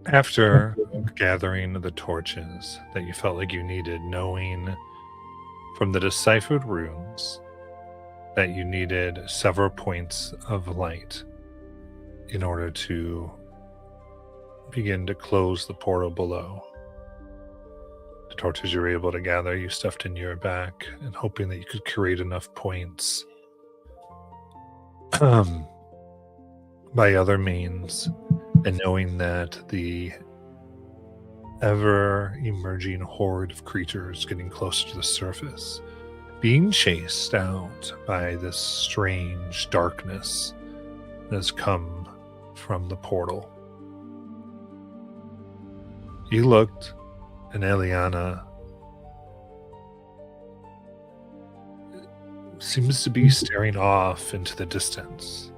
After gathering the torches that you felt like you needed, knowing from the deciphered runes that you needed several points of light in order to begin to close the portal below. The torches you were able to gather, you stuffed in your back and hoping that you could create enough points by other means, and knowing that the ever emerging horde of creatures getting closer to the surface, being chased out by this strange darkness that has come from the portal. You looked, and Eliana seems to be staring off into the distance.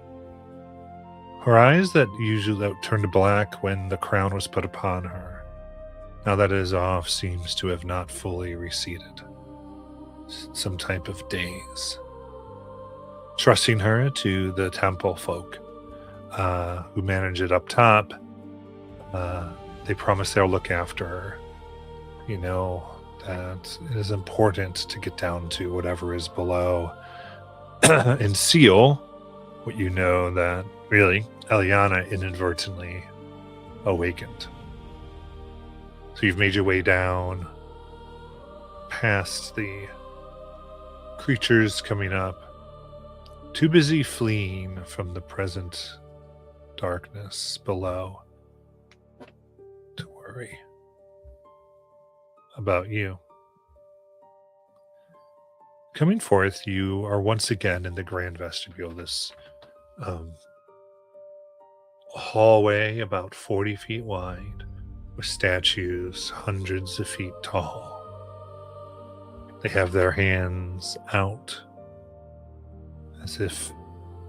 Her eyes that usually turned black when the crown was put upon her, now that it is off, seems to have not fully receded. Some type of daze. Trusting her to the temple folk who manage it up top, they promise they'll look after her. You know that it is important to get down to whatever is below and seal what you know that really Eliana inadvertently awakened. So you've made your way down past the creatures coming up, too busy fleeing from the present darkness below to worry about you. Coming forth, you are once again in the grand vestibule, this hallway about 40 feet wide, with statues hundreds of feet tall. They have their hands out as if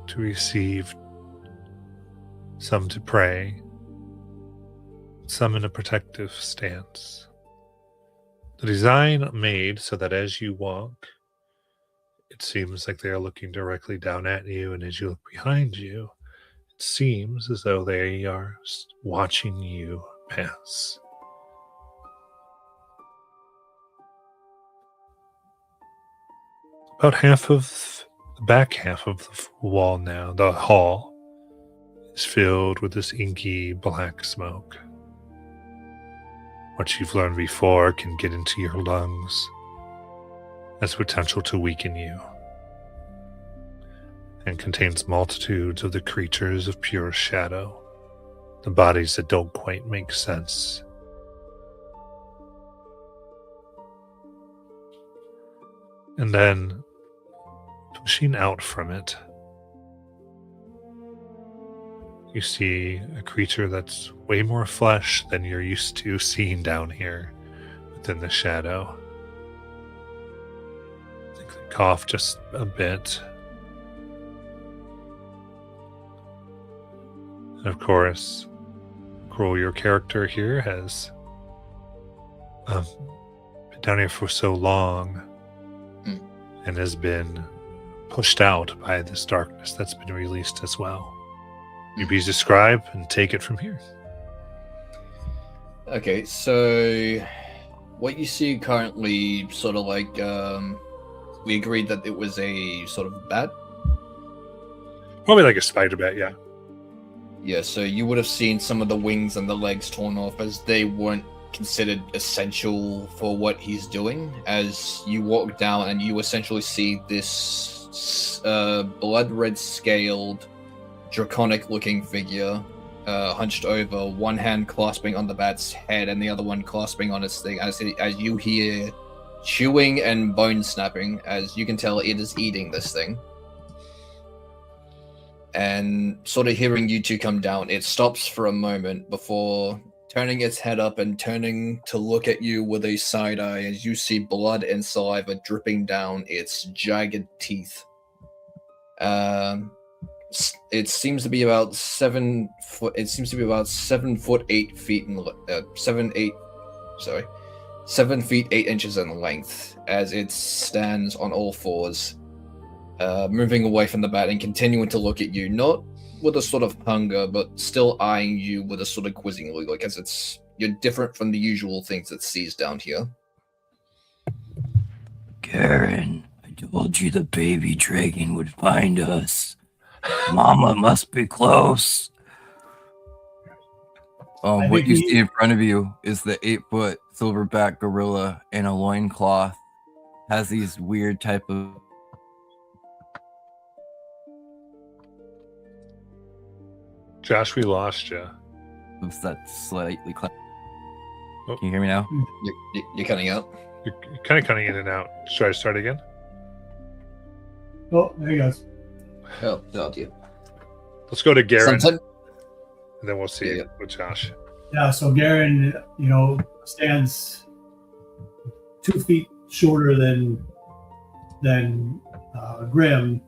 to receive, some to pray, some in a protective stance. The design made so that as you walk, it seems like they are looking directly down at you, and as you look behind you, it seems as though they are watching you pass. About half of the back half of the wall now, the hall, is filled with this inky black smoke. What you've learned before can get into your lungs, has potential to weaken you, and contains multitudes of the creatures of pure shadow, the bodies that don't quite make sense. And then, pushing out from it, you see a creature that's way more flesh than you're used to seeing down here within the shadow. I think they cough just a bit. And of course, Kroll, your character here, has been down here for so long and has been pushed out by this darkness that's been released as well. You please describe and take it from here. Okay, so what you see currently, sort of like, we agreed that it was a sort of bat? Probably like a spider bat, yeah. Yeah, so you would have seen some of the wings and the legs torn off as they weren't considered essential for what he's doing. As you walk down and you essentially see this blood red scaled, draconic looking figure hunched over, one hand clasping on the bat's head and the other one clasping on its thing, as you hear chewing and bone snapping, as you can tell it is eating this thing. And sort of hearing you two come down, it stops for a moment before turning its head up and turning to look at you with a side eye as you see blood and saliva dripping down its jagged teeth. It seems to be about 7 foot. It seems to be about 7 foot 8 feet in 7 feet 8 inches in length, as it stands on all fours, moving away from the bat and continuing to look at you, not with a sort of hunger, but still eyeing you with a sort of quizzing look, like as you're different from the usual things it sees down here. Garen, I told you the baby dragon would find us. Mama must be close. What you see in front of you is the 8-foot silverback gorilla in a loincloth. Has these weird type of... Josh, we lost you. That slightly... Oh. Can you hear me now? You're cutting out. You're kind of cutting in and out. Should I start again? Oh, there he goes. Oh dear. Let's go to Garen, Sometime- and then we'll see Yeah. with Josh. Yeah, so Garen, stands 2 feet shorter than Grim,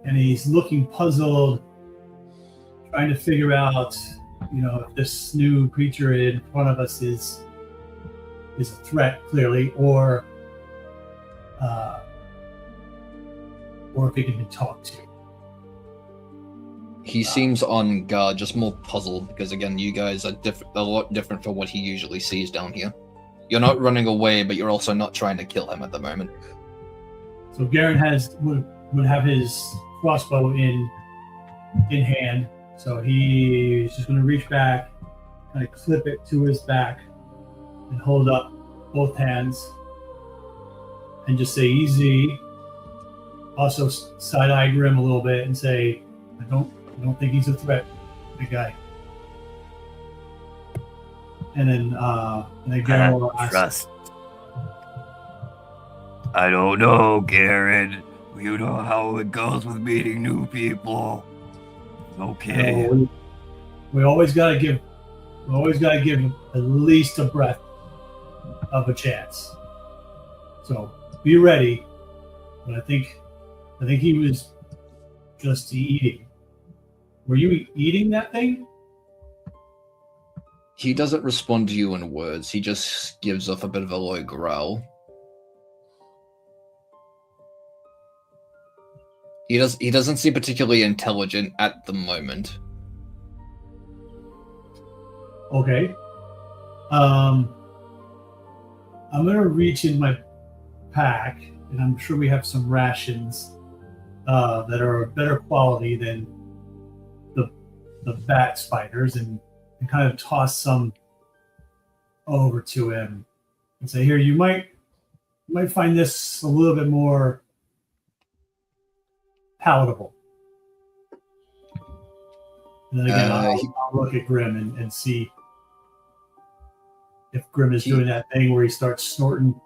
and he's looking puzzled, trying to figure out, if this new creature in front of us is a threat, clearly, or if he can be talked to. He seems on guard, just more puzzled, because again, you guys are a lot different from what he usually sees down here. You're not running away, but you're also not trying to kill him at the moment. So Garen would have his crossbow in hand. So he's just going to reach back, kind of clip it to his back, and hold up both hands, and just say easy. Also side-eye Grim a little bit and say, I don't think he's a threat, big guy. And then Garen will ask, Trust. I don't know, Garen. You know how it goes with meeting new people. Okay. we always got to give at least a breath of a chance. So be ready. But I think he was just eating. Were you eating that thing? He doesn't respond to you in words. He just gives off a bit of a low growl. He doesn't seem particularly intelligent at the moment. Okay. I'm gonna reach in my pack, and I'm sure we have some rations that are of better quality than the bat spiders, and kind of toss some over to him and say, "Here, you might find this a little bit more palatable." And then again, I'll look at Grim and see if Grim is doing that thing where he starts snorting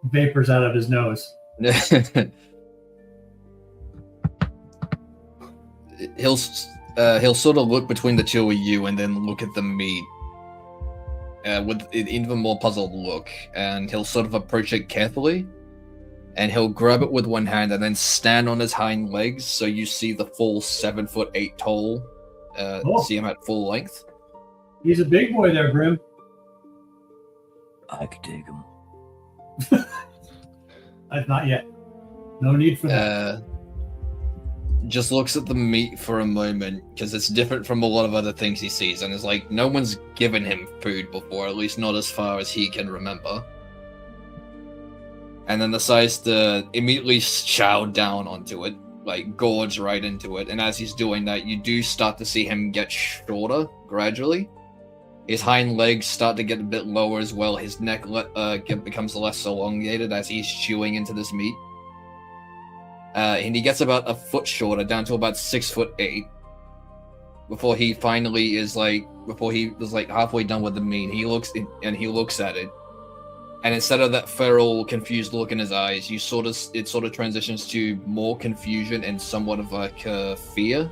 vapors out of his nose. He'll sort of look between the two of you and then look at the meat with an even more puzzled look, and he'll sort of approach it carefully, and he'll grab it with one hand and then stand on his hind legs so you see the full 7'8" tall. See him at full length. He's a big boy there, Grim. I could take him. Not yet. No need for that. Just looks at the meat for a moment, because it's different from a lot of other things he sees, and is like, no one's given him food before, at least not as far as he can remember. And then decides to immediately chow down onto it, like gorge right into it. And as he's doing that, you do start to see him get shorter gradually. His hind legs start to get a bit lower as well. His neck becomes less elongated as he's chewing into this meat. And he gets about a foot shorter, down to about 6'8", before he finally before he was like halfway done with the meat. He looks at it, and instead of that feral, confused look in his eyes, it sort of transitions to more confusion and somewhat of like fear,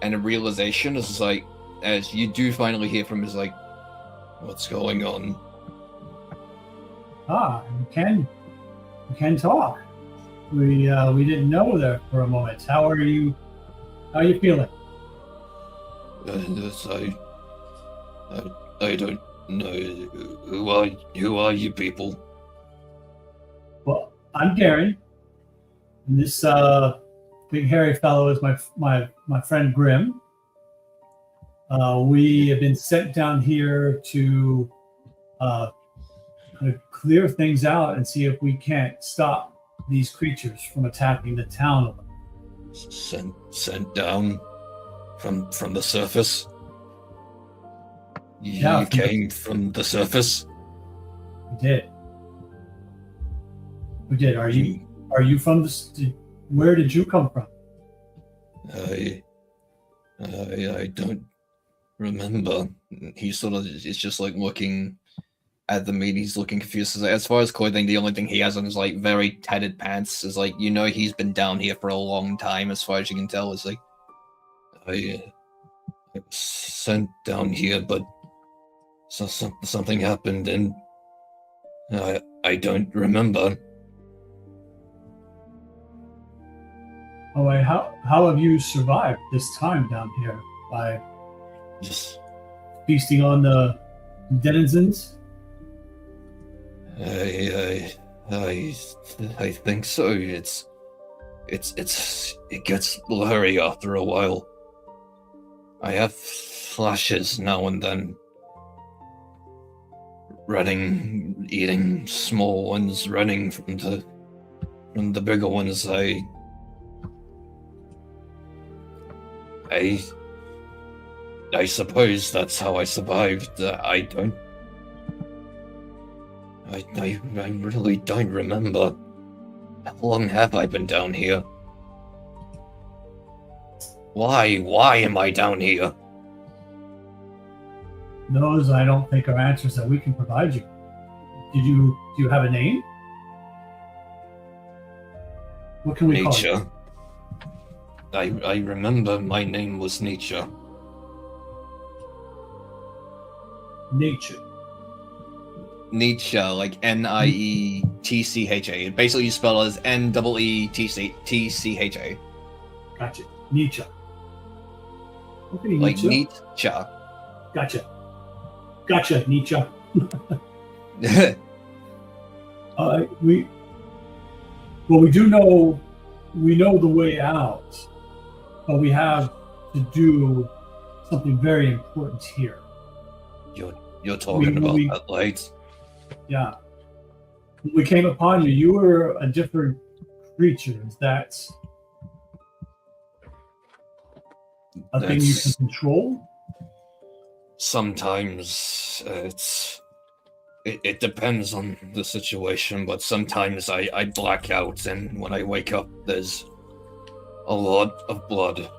and a realization. Is like, as you do finally hear from him, is like, "What's going on?" You can talk. We didn't know there for a moment. How are you feeling? I don't know. Who are you people? Well, I'm Garen, and this big hairy fellow is my friend Grim. We have been sent down here to kind of clear things out and see if we can't stop these creatures from attacking the town. Sent down from the surface. You Yeah, came from the surface. We did. Are you from the? Where did you come from? I don't remember. He sort of is just like looking at the meat. He's looking confused. As far as clothing, the only thing he has on is like very tattered pants. Is like, you know, he's been down here for a long time. As far as you can tell, it's like I was sent down here, but something happened, and I don't remember. Oh, wait, how have you survived this time down here? By Just feasting on the denizens? I think so. It gets blurry after a while. I have flashes now and then. Running, eating small ones, running from the bigger ones. I suppose that's how I survived. I really don't remember. How long have I been down here? Why am I down here? Those I don't think are answers that we can provide you. Do you have a name? What can we call Nietzsche. you? I remember my name was Nietzsche. Nature. Nietzsche, like Nietcha. Basically, you spell it as Neetcha. Gotcha. Nietzsche. Okay, Like Nietzsche. Nietzsche. Gotcha, Nietzsche. We know the way out, but we have to do something very important here. You're talking about that, right? Yeah. When we came upon you, you were a different creature. Is that a thing you can control? Sometimes it depends on the situation, but sometimes I black out, and when I wake up, there's a lot of blood.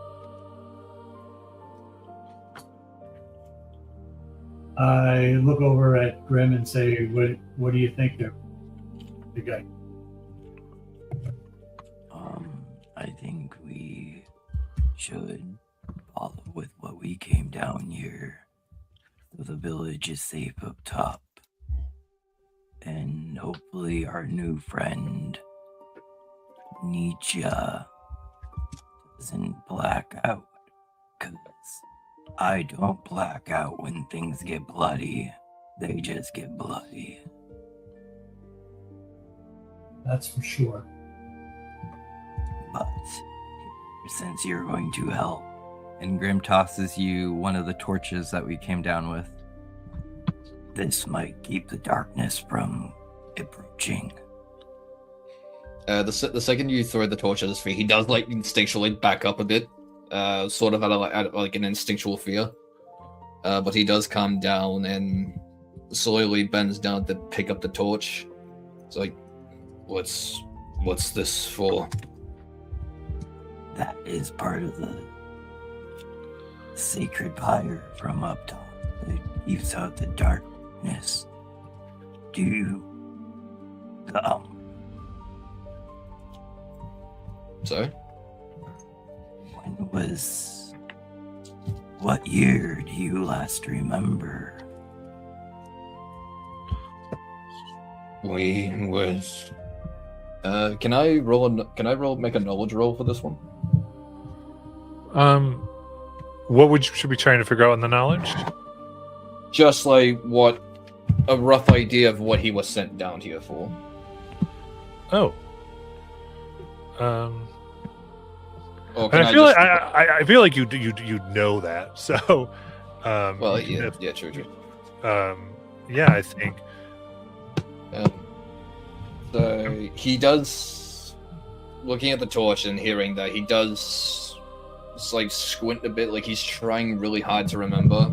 I look over at Grim and say, "What do you think there, big guy?" I think we should follow with what we came down here. So the village is safe up top. And hopefully our new friend, Nietzsche, doesn't black out. Because I don't black out when things get bloody. They just get bloody. That's for sure. But since you're going to help, and Grim tosses you one of the torches that we came down with, this might keep the darkness from approaching. The second you throw the torch at his feet, he does like instinctually back up a bit, sort of at like an instinctual fear. But he does calm down and slowly bends down to pick up the torch. It's like, what's this for? That is part of the sacred fire from up top. It keeps out the darkness. Do come. So? What year do you last remember? We was. Can I make a knowledge roll for this one? What should we trying to figure out in the knowledge? Just like a rough idea of what he was sent down here for. Oh. Or And can I feel just... like I feel like you know that. So, Well, you can yeah, true. yeah, I think. So he does, looking at the torch and hearing that, he does like squint a bit, like he's trying really hard to remember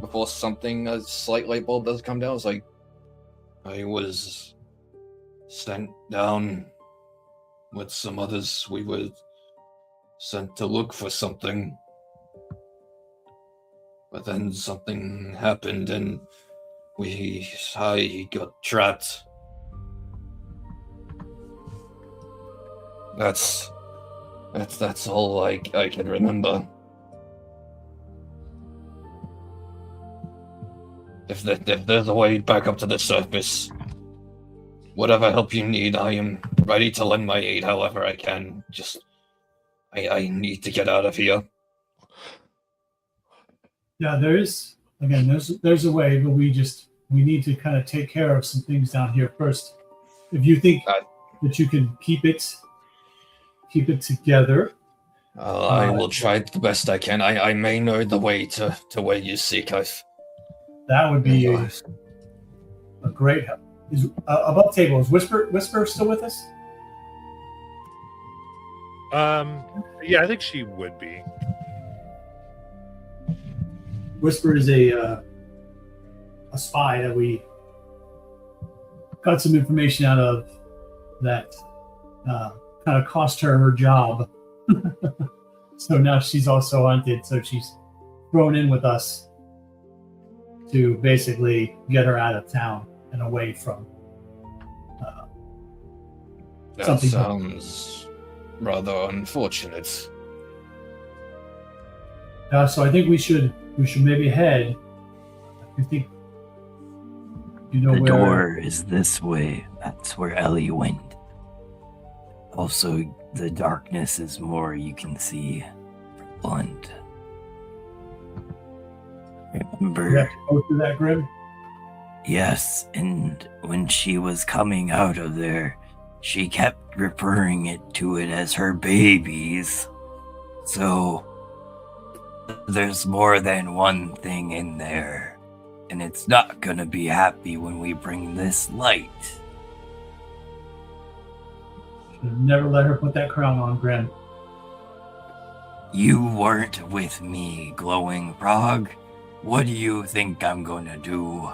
before something, a slight light bulb does come down. It's like, I was sent down with some others. We were sent to look for something. But then something happened and I got trapped. That's all I can remember. If there's a way back up to the surface, whatever help you need, I am ready to lend my aid however I can. Just, I need to get out of here. Yeah, there's a way, but we need to kind of take care of some things down here first. If you think that you can keep it together, I will try the best I can. I may know the way to where you seek. That would be a great help. Is above table, is Whisper still with us? Yeah, I think she would be. Whisper is a spy that we got some information out of that kind of cost her job. So now she's also hunted, so she's thrown in with us to basically get her out of town and away from That something. sounds rather unfortunate. So I think we should maybe head. I think you know The where. door is this way. That's where Ellie went. Also, the darkness is more you can see blunt. We have Remember, to go through that, Grim. yes, and when she was coming out of there, she kept referring to it as her babies. So, there's more than one thing in there, and it's not gonna be happy when we bring this light. Should never let her put that crown on, Grim. You weren't with me, glowing frog. What do you think I'm gonna do?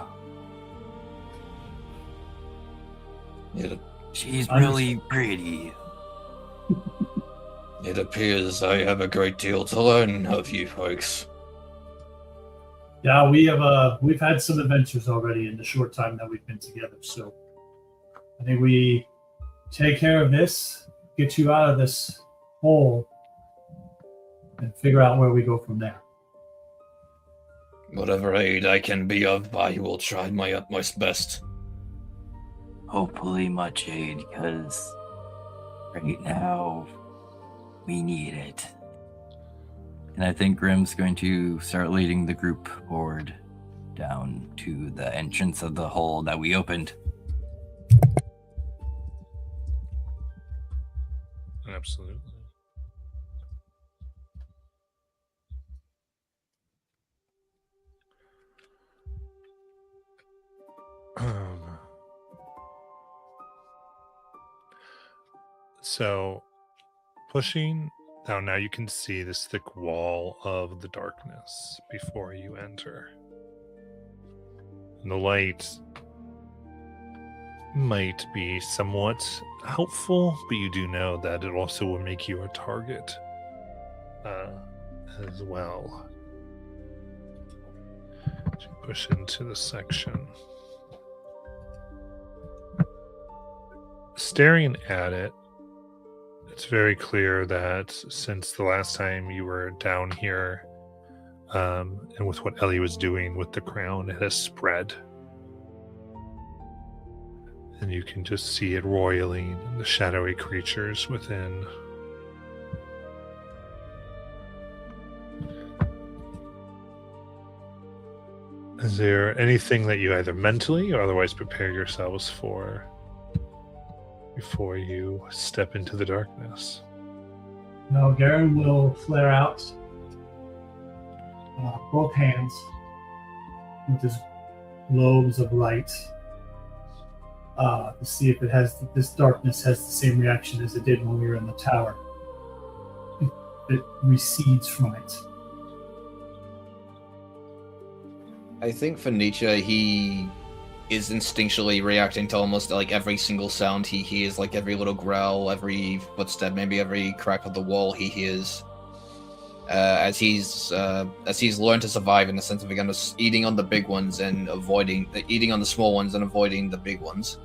She's really pretty. It appears I have a great deal to learn of you folks. Yeah, we've had some adventures already in the short time that we've been together. So I think we take care of this, get you out of this hole, and figure out where we go from there. Whatever aid I can be of, I will try my utmost best. Hopefully much aid, because right now we need it. And I think Grim's going to start leading the group forward down to the entrance of the hole that we opened. Absolutely. So, pushing down, now you can see this thick wall of the darkness before you enter. And the light might be somewhat helpful, but you do know that it also will make you a target as well. As you push into the section. Staring at it, it's very clear that since the last time you were down here, and with what Ellie was doing with the crown, it has spread. And you can just see it roiling and the shadowy creatures within. Is there anything that you either mentally or otherwise prepare yourselves for before you step into the darkness? Now Garen will flare out both hands with his globes of light to see if this darkness has the same reaction as it did when we were in the tower. It recedes from it. I think for Nietzsche, he is instinctually reacting to almost like every single sound he hears, like every little growl, every footstep, maybe every crack of the wall he hears. As he's learned to survive in the sense of again eating on the big ones and eating on the small ones and avoiding the big ones,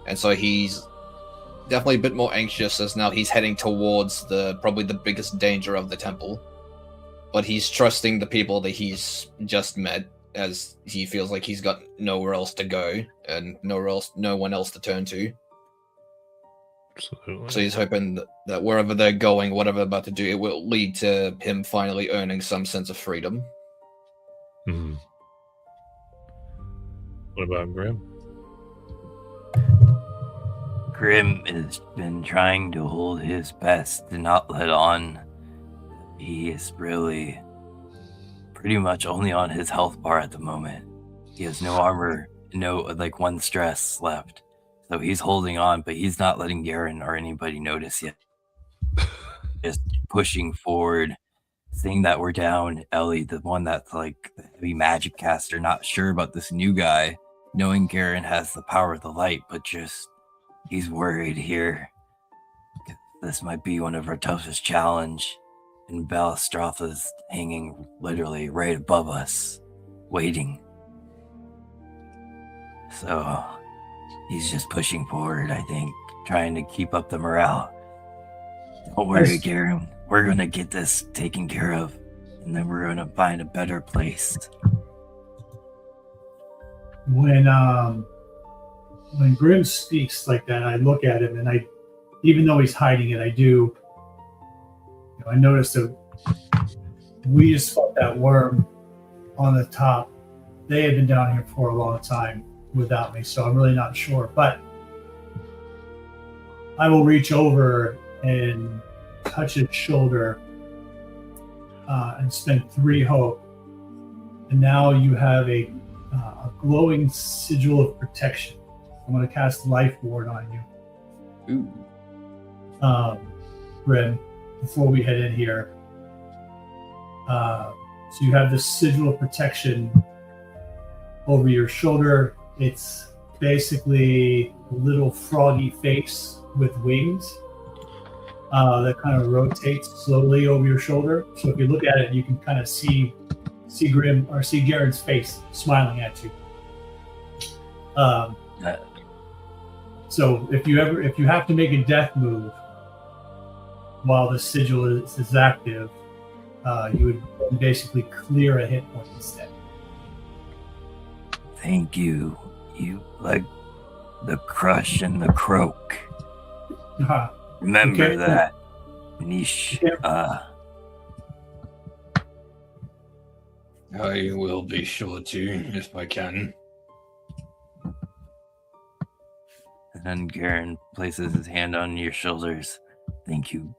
and so he's definitely a bit more anxious as now he's heading towards probably the biggest danger of the temple, but he's trusting the people that he's just met, as he feels like he's got nowhere else to go and no one else to turn to. Absolutely. So he's hoping that wherever they're going, whatever they're about to do, it will lead to him finally earning some sense of freedom. Hmm. What about Grim? Grim has been trying to hold his best to not let on. He is really pretty much only on his health bar at the moment. He has no armor, no like one stress left. So he's holding on, but he's not letting Garen or anybody notice yet. Just pushing forward, seeing that we're down Ellie, the one that's like the heavy magic caster, not sure about this new guy, knowing Garen has the power of the light, but just he's worried here. This might be one of our toughest challenge, and Balstrotha's hanging literally right above us, waiting. So he's just pushing forward, I think, trying to keep up the morale. Don't worry, Garen. We're going to get this taken care of, and then we're going to find a better place. When Grim speaks like that, I look at him, and even though he's hiding it, I noticed that we just fought that worm on the top. They had been down here for a long time without me, so I'm really not sure. But I will reach over and touch his shoulder and spend 3 hope. And now you have a glowing sigil of protection. I'm going to cast Life Ward on you. Ooh. Grim, before we head in here. So you have this sigil of protection over your shoulder. It's basically a little froggy face with wings that kind of rotates slowly over your shoulder. So if you look at it, you can kind of see Grim or see Garen's face smiling at you. So if you have to make a death move while the sigil is active, you would basically clear a hit point instead. Thank you. You like the crush and the croak. Remember Okay. that. Niche. I will be sure to, if I can. And then Garen places his hand on your shoulders. Thank you.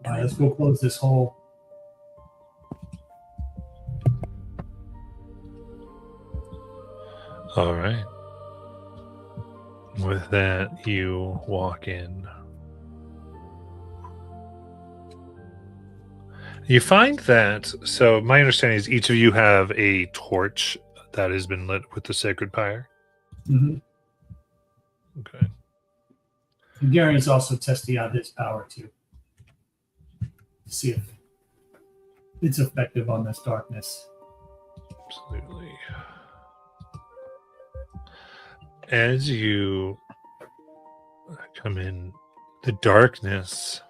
All right, let's go close this hole. All right. With that, you walk in. You find that, so my understanding is each of you have a torch that has been lit with the sacred pyre. Mm-hmm. Okay. And Garen's also testing out his power too, to see if it's effective on this darkness. Absolutely. As you come in, the darkness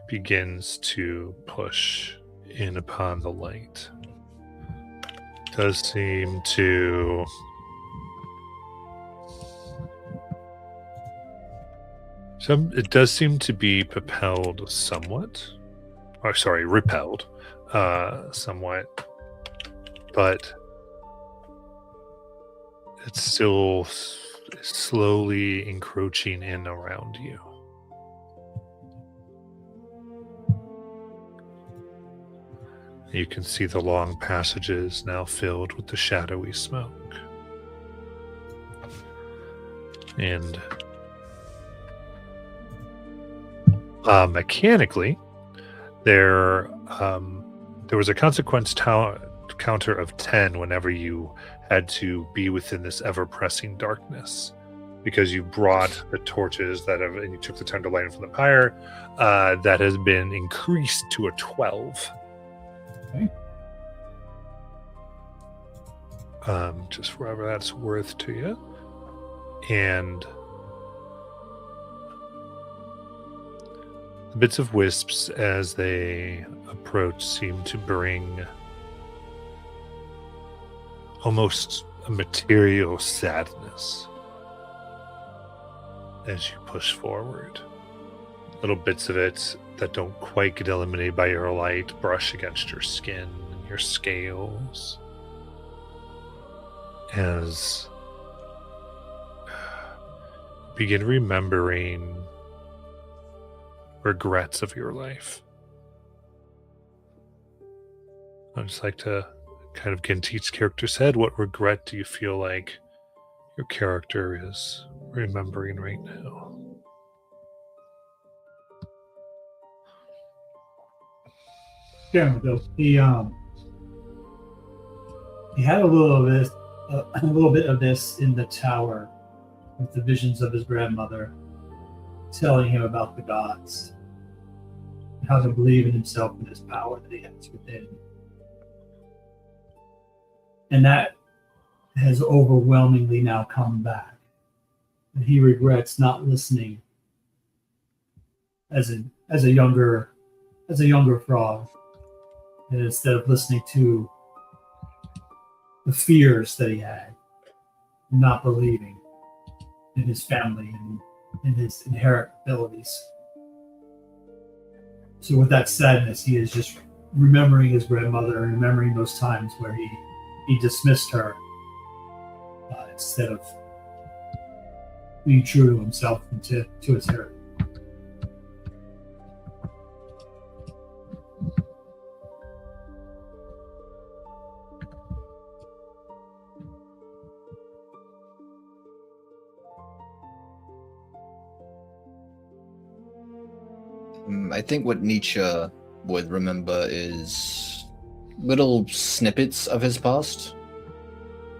begins to push in upon the light. Does seem to it does seem to be propelled somewhat, or sorry, repelled somewhat, but it's still slowly encroaching in around you. You can see the long passages now filled with the shadowy smoke. And mechanically, there was a consequence counter of 10 whenever you had to be within this ever-pressing darkness, because you brought the torches and you took the time to light them from the pyre. That has been increased to a 12. Okay. Just wherever that's worth to you. And the bits of wisps as they approach seem to bring almost a material sadness as you push forward. Little bits of it that don't quite get eliminated by your light brush against your skin and your scales as you begin remembering regrets of your life. I'd just like to kind of get into each character's head. What regret do you feel like your character is remembering right now? Yeah, he had a little bit of this in the tower with the visions of his grandmother telling him about the gods, how to believe in himself and his power that he has within. And that has overwhelmingly now come back. And he regrets not listening as a younger frog, and instead of listening to the fears that he had, not believing in his family and in his inherent abilities. So with that sadness, he is just remembering his grandmother and remembering those times where he dismissed her instead of being true to himself and to his heritage. I think what Nietzsche would remember is little snippets of his past.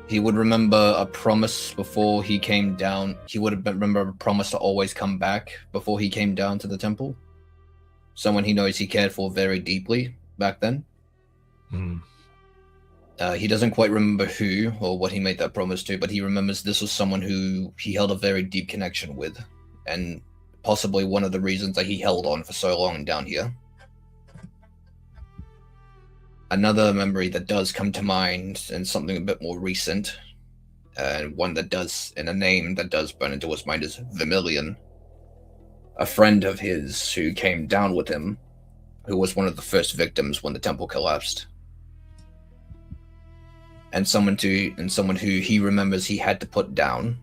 He would remember a promise before he came down. He would remember a promise to always come back before he came down to the temple. Someone he knows he cared for very deeply back then. Mm. He doesn't quite remember who or what he made that promise to, but he remembers this was someone who he held a very deep connection with, and possibly one of the reasons that he held on for so long down here. Another memory that does come to mind, and something a bit more recent, and one that does, and a name that does burn into his mind, is Vermilion. A friend of his who came down with him, who was one of the first victims when the temple collapsed. And someone who he remembers he had to put down,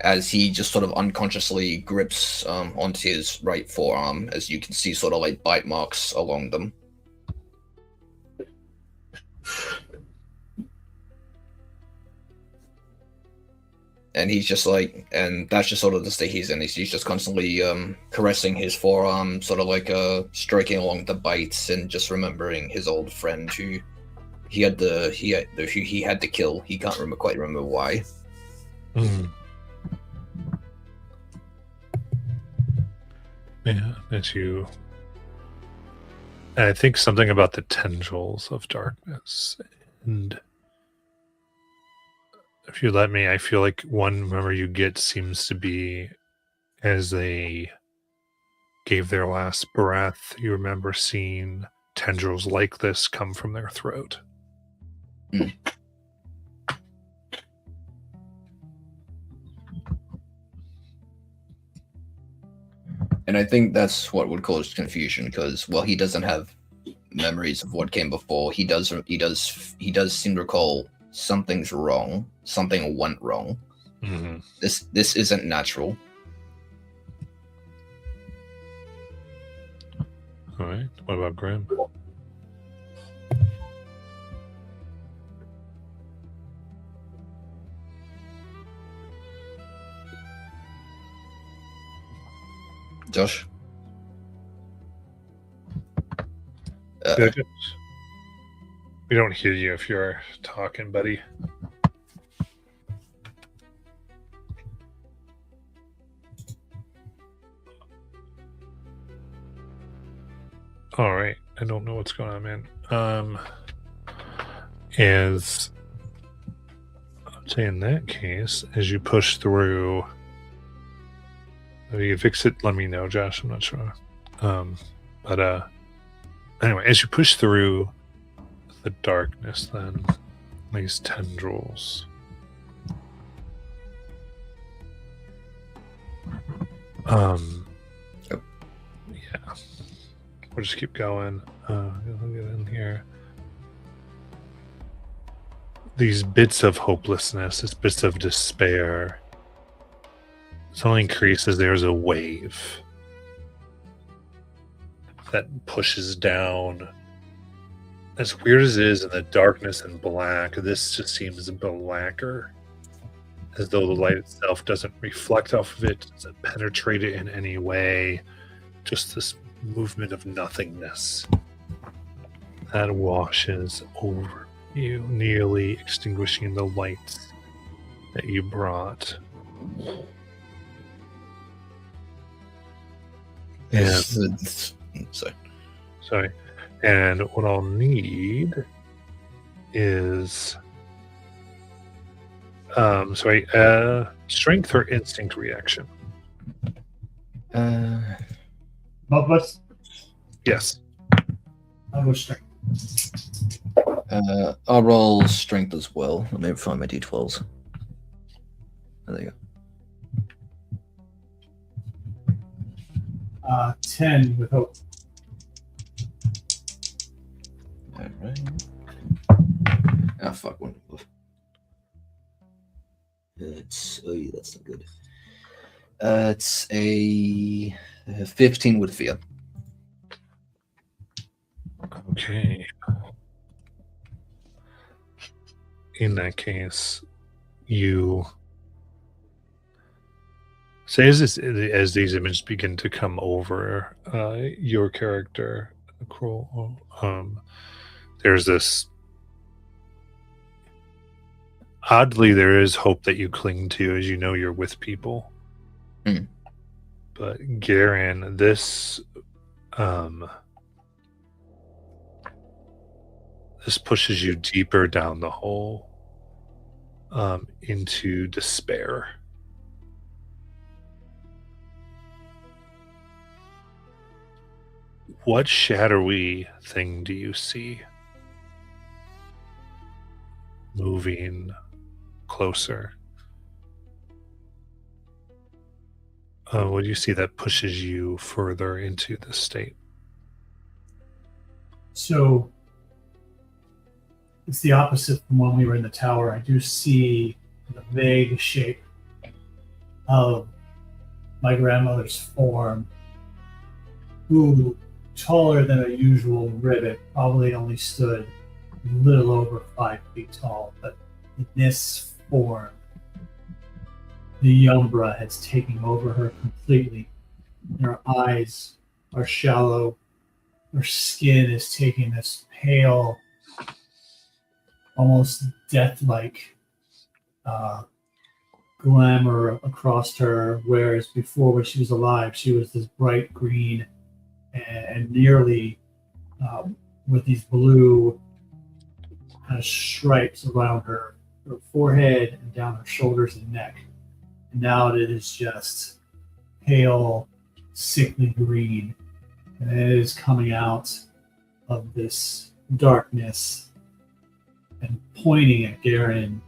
as he just sort of unconsciously grips onto his right forearm, as you can see sort of like bite marks along them. And he's just like, and that's just sort of the state he's in. He's just constantly caressing his forearm, sort of like striking along the bites, and just remembering his old friend who he had to kill. He can't quite remember why. Mm. Yeah, and I think something about the tendrils of darkness. And if you let me, I feel like one memory you get seems to be as they gave their last breath, you remember seeing tendrils like this come from their throat. Mm. And I think that's what would cause confusion, because while he doesn't have memories of what came before, he does seem to recall something's wrong, something went wrong. Mm-hmm. This isn't natural. All right. What about Grim? Josh? Good. We don't hear you if you're talking, buddy. All right. I don't know what's going on, man. As I'd say in that case, as you push through, if you can fix it, let me know, Josh. I'm not sure. But anyway, as you push through the darkness, then these tendrils Yep. yeah, we'll just keep going. I'll get in here. These bits of hopelessness, these bits of despair, it's only increases. There's a wave that pushes down. As weird as it is in the darkness and black, this just seems blacker, as though the light itself doesn't reflect off of it, doesn't penetrate it in any way. Just this movement of nothingness that washes over you, nearly extinguishing the lights that you brought. Sorry. And what I'll need is strength or instinct reaction. Both of us? Yes. I'll go straight. I'll roll strength as well. Let me find my d12s. There you go. 10 with hope. Alright. Ah, fuck. One. That's not good. It's a 15 with fear. Okay. In that case, you say as these images begin to come over your character, Kroll, there's this oddly there is hope that you cling to as you know you're with people. Mm. But Garen, this pushes you deeper down the hole into despair. What shadowy thing do you see moving closer? What do you see that pushes you further into this state? So it's the opposite from when we were in the tower. I do see the vague shape of my grandmother's form, who, taller than a usual ribbit, probably only stood a little over 5 feet tall. But in this form, the Umbra has taken over her completely. Her eyes are shallow. Her skin is taking this pale, almost death-like glamour across her, whereas before, when she was alive, she was this bright green and nearly with these blue kind of stripes around her forehead and down her shoulders and neck. And now it is just pale, sickly green, and it is coming out of this darkness and pointing at Garen,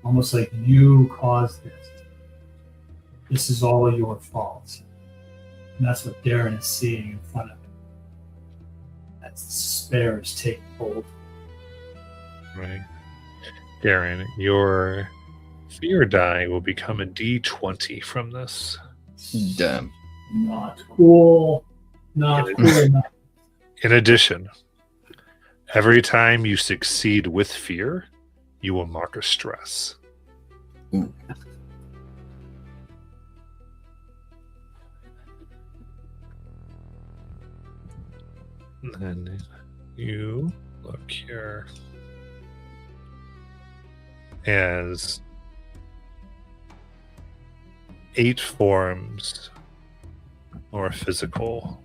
almost like, you caused this. This is all your fault. And that's what Garen is seeing in front of him. That despair is taking hold. Right. Garen, your fear die will become a D20 from this. Damn. Not cool. Not It cool enough. In addition, every time you succeed with fear, you will mark a stress. Ooh. And then you look here as 8 forms or physical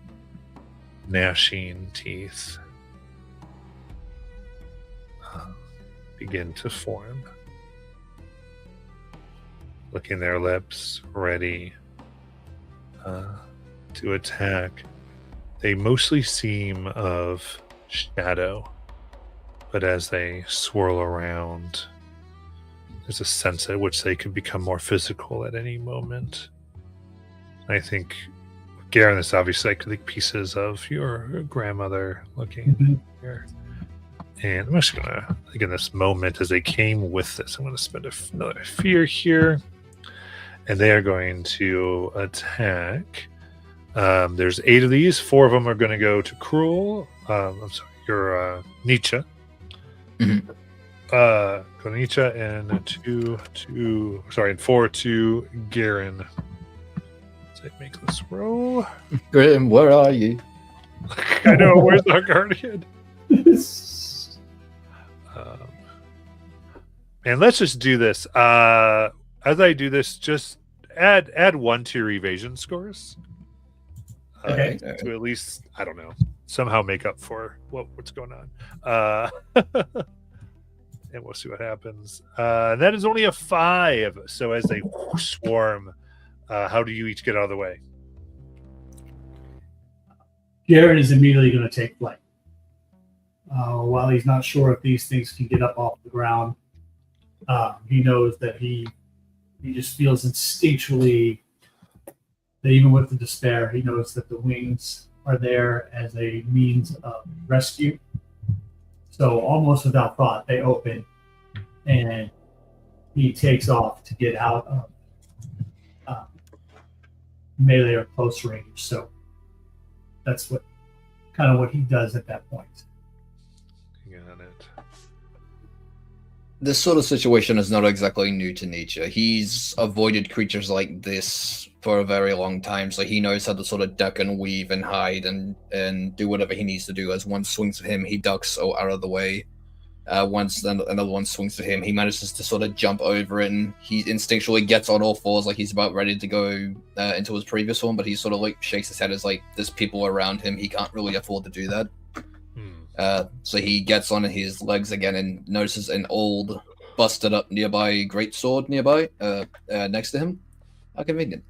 gnashing teeth begin to form, licking their lips, ready to attack. They mostly seem of shadow, but as they swirl around, there's a sense at which they could become more physical at any moment. I think, Garen, this obviously like pieces of your grandmother looking Mhm. here. And I'm just gonna, again, this moment as they came with this, I'm gonna spend another fear here, and they are going to attack. There's 8 of these. 4 of them are going to go to Cruel. I'm sorry, your Nietzsche. Mhm. Go to Nietzsche, and 4 to Garen. Let's make this roll. Grim, where are you? I know, where's our guardian? And let's just do this. As I do this, just add 1 to your evasion scores. Okay. To at least, I don't know, somehow make up for what's going on. And we'll see what happens. That is only a 5. So as they swarm, how do you each get out of the way? Garen is immediately going to take flight. While he's not sure if these things can get up off the ground, he knows that he just feels instinctually that even with the despair, he knows that the wings are there as a means of rescue. So almost without thought, they open, and he takes off to get out of melee or close range. So that's what he does at that point. Got it. This sort of situation is not exactly new to Nietzsche. He's avoided creatures like this for a very long time, so he knows how to sort of duck and weave and hide and do whatever he needs to do. As one swings at him, he ducks out of the way. Once another one swings at him, he manages to sort of jump over it, and he instinctually gets on all fours like he's about ready to go into his previous one, but he sort of like shakes his head as like there's people around him. He can't really afford to do that. So he gets on his legs again and notices an old, busted up nearby greatsword nearby, next to him. How convenient.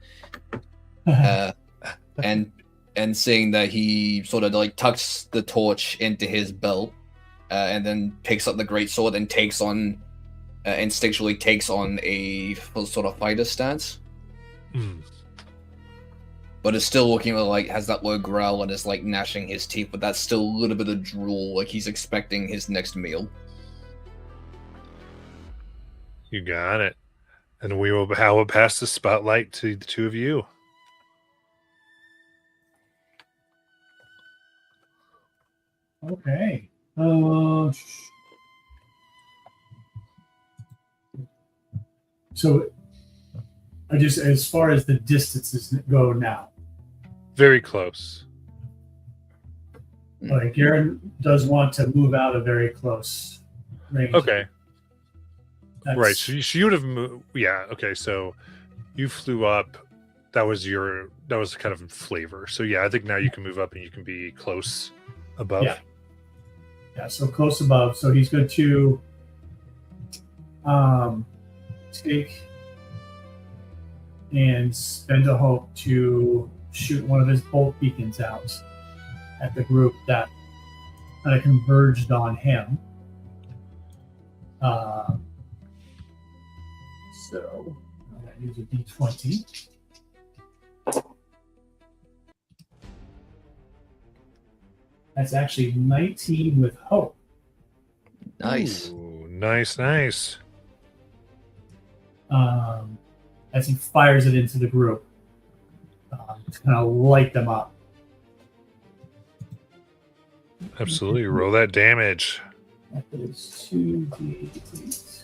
And seeing that he sort of like tucks the torch into his belt, and then picks up the greatsword and takes on, instinctually takes on a sort of fighter stance. But is still looking like has that low growl and is like gnashing his teeth, but that's still a little bit of drool, like he's expecting his next meal. You got it. And we will pass the spotlight to the 2 of you. Okay. So, I just as far as the distances go now, Very close. like Garen does want to move out of very close range. Okay. That's, Right. So you would have moved. Yeah. Okay. So you flew up. That was kind of flavor. So yeah, I think now you can move up and you can be close above. Yeah. So close above. So he's going to take and spend a hope to shoot one of his bolt beacons out at the group that kind of converged on him. So I'm going to use a D20. That's actually 19 with hope. Nice. Ooh, nice. As he fires it into the group to kind of light them up. Absolutely. Roll that damage. That is 2d8.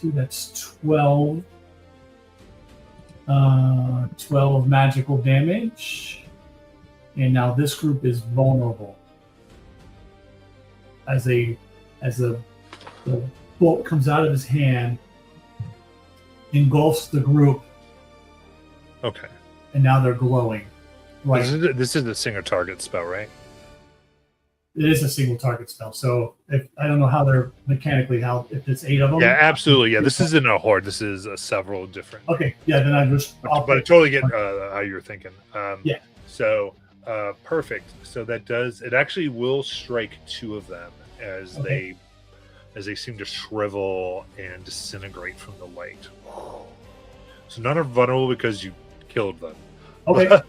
That's 12. 12 magical damage. And now this group is vulnerable. As the bolt comes out of his hand, engulfs the group, Okay. and now they're glowing. Right. This is the single target spell, right? It is a single target spell. So if I don't know how they're mechanically if it's 8 of them. Yeah, absolutely. Yeah, this isn't a horde. This is several different. Okay. Yeah. Then I just. But I totally get how you're thinking. Yeah. So perfect. So that does it. Actually, will strike 2 of them as they seem to shrivel and disintegrate from the light. So none are vulnerable because you killed them. Okay. But,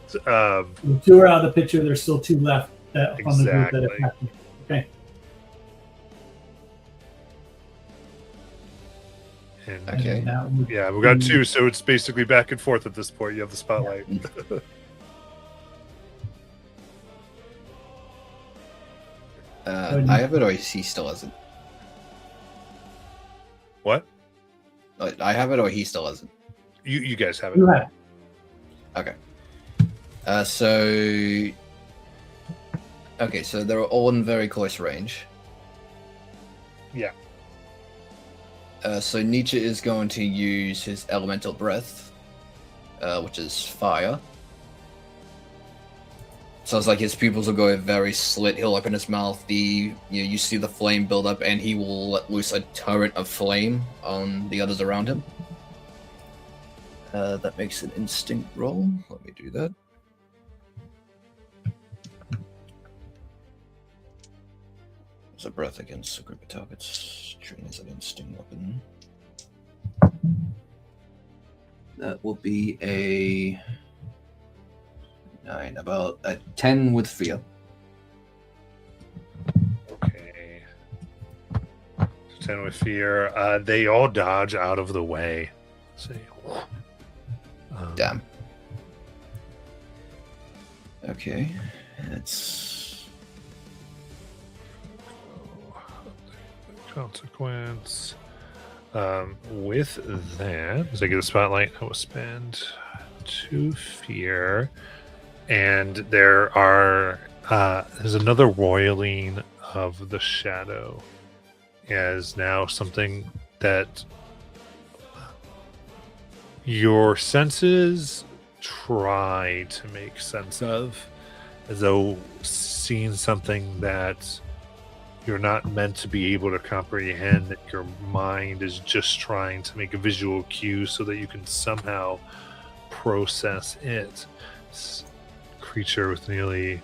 2 are out of the picture. There's still 2 left on the group that Exactly. attacked me. Okay. and Okay. And that would yeah, we got be- 2, so it's basically back and forth at this point. You have the spotlight. I have it, or he still hasn't. What? I have it, or he still hasn't. You guys have it. You have. So they're all in very close range. Yeah. So Nietzsche is going to use his elemental breath, which is fire. So it's like his pupils will go very slit. He'll open his mouth. You see the flame build up, and he will let loose a torrent of flame on the others around him. That makes an instinct roll. Let me do that. There's a breath against a group of targets. Train as an instinct weapon. That will be a 9, about a 10 with fear. Okay. 10 with fear. They all dodge out of the way. Let's see. Damn. Okay, that's consequence. With that, as I get a spotlight, I will spend 2 fear, and there's another roiling of the shadow, as now something that your senses try to make sense of, as though seeing something that you're not meant to be able to comprehend, that your mind is just trying to make a visual cue so that you can somehow process it. This creature with nearly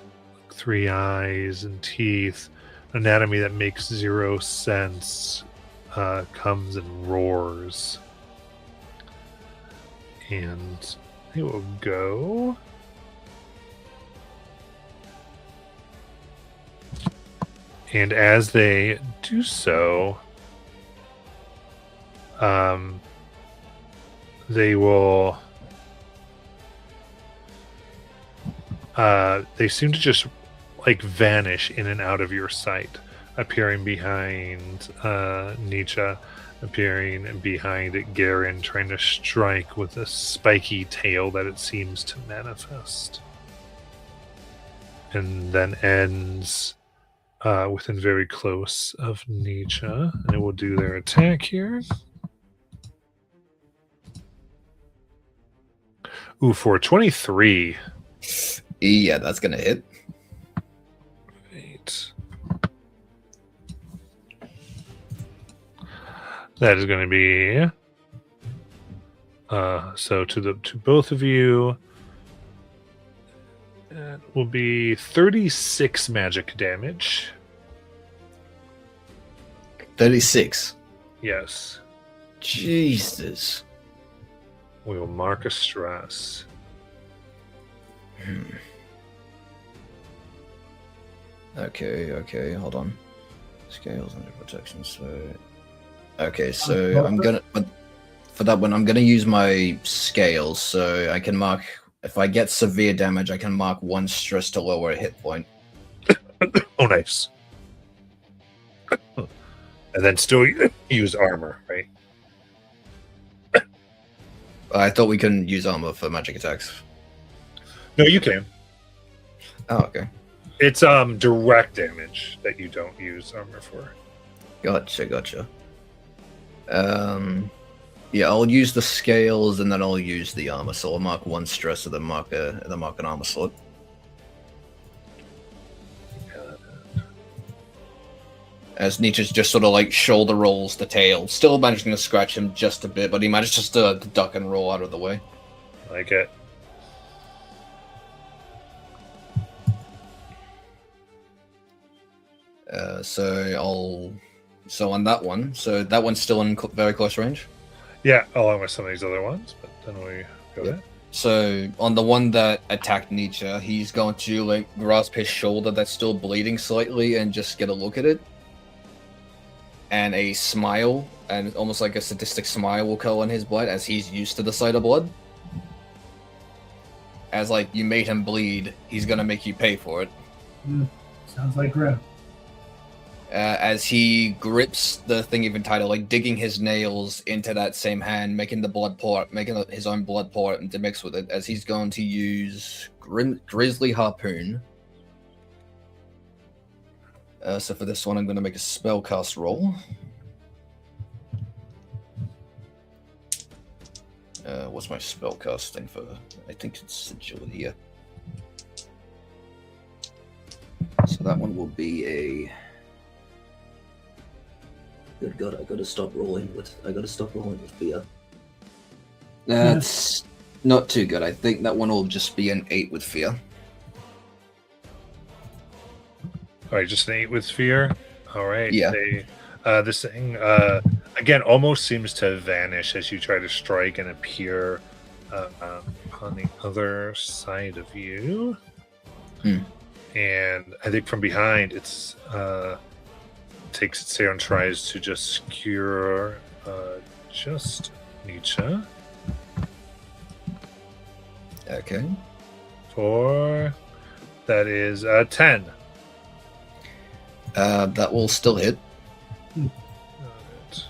3 eyes and teeth, anatomy that makes 0 sense, comes and roars. And it will go. And as they do so, they will. They seem to just like vanish in and out of your sight, appearing behind Nietzsche, appearing behind Garen, trying to strike with a spiky tail that it seems to manifest. And then ends within very close of Nietzsche. And it will do their attack here. Ooh, for 23. Yeah, that's gonna hit. 8. That is going to be so to both of you. That will be 36 magic damage. 36. Yes, Jesus. we will mark a stress. Okay, hold on. Scales under protection, so... Okay, so I'm gonna... But for that one, I'm gonna use my scales, so I can mark If I get severe damage, I can mark 1 stress to lower a hit point. Oh, nice. And then still use armor, right? I thought we couldn't use armor for magic attacks. No, you can. Oh, okay. It's direct damage that you don't use armor for. Gotcha. Yeah, I'll use the scales and then I'll use the armor. So I'll mark 1 stress and then mark an armor slot. As Nietzsche's just sort of like shoulder rolls the tail, still managing to scratch him just a bit, but he manages to duck and roll out of the way. Like it. So on that one, so that one's still in very close range. Yeah, along with some of these other ones, but then we go Yep. ahead. So on the one that attacked Nietzsche, he's going to like grasp his shoulder that's still bleeding slightly and just get a look at it. And a smile, and almost like a sadistic smile will curl on his blood as he's used to the sight of blood. As like you made him bleed, he's gonna make you pay for it. Sounds like Grim. As he grips the thing even tighter, like digging his nails into that same hand, making the blood pour, making his own blood pour and to mix with it. As he's going to use Grizzly Harpoon. So for this one, I'm going to make a spellcast roll. What's my spellcasting for? I think it's agility. Yeah. So that one will be a. Good God, I gotta stop rolling with fear. That's not too good. I think that one will just be an 8 with fear. All right, just an 8 with fear. All right. Yeah. This thing again almost seems to vanish as you try to strike and appear on the other side of you. And I think from behind, it's takes its hair and tries to just skewer just Nietzsche. Okay. For that is 10. That will still hit. Got it.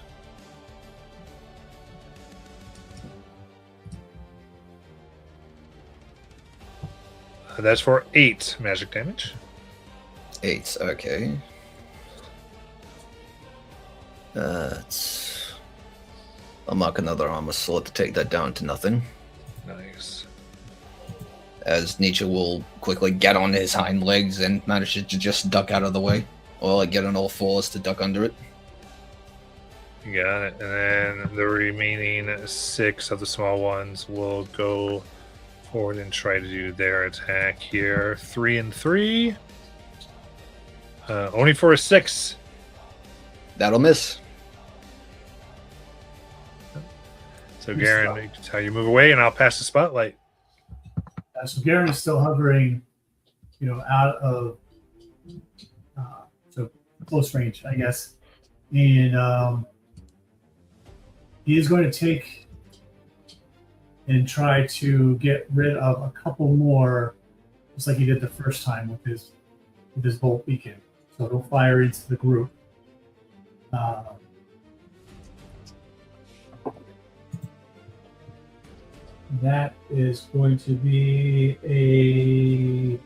That's for 8 magic damage. 8. Okay. I'll mark another armor slot to take that down to nothing. Nice. As Nietzsche will quickly get on his hind legs and manages to just duck out of the way. Or like get on all fours to duck under it. You got it. And then the remaining 6 of the small ones will go forward and try to do their attack here. 3 and 3. Only for a 6. That'll miss. So Garen, that's how you move away, and I'll pass the spotlight. So Garen is still hovering, out of so close range, I guess, and he is going to take and try to get rid of a couple more, just like he did the first time with his bolt beacon. So he'll fire into the group. That is going to be a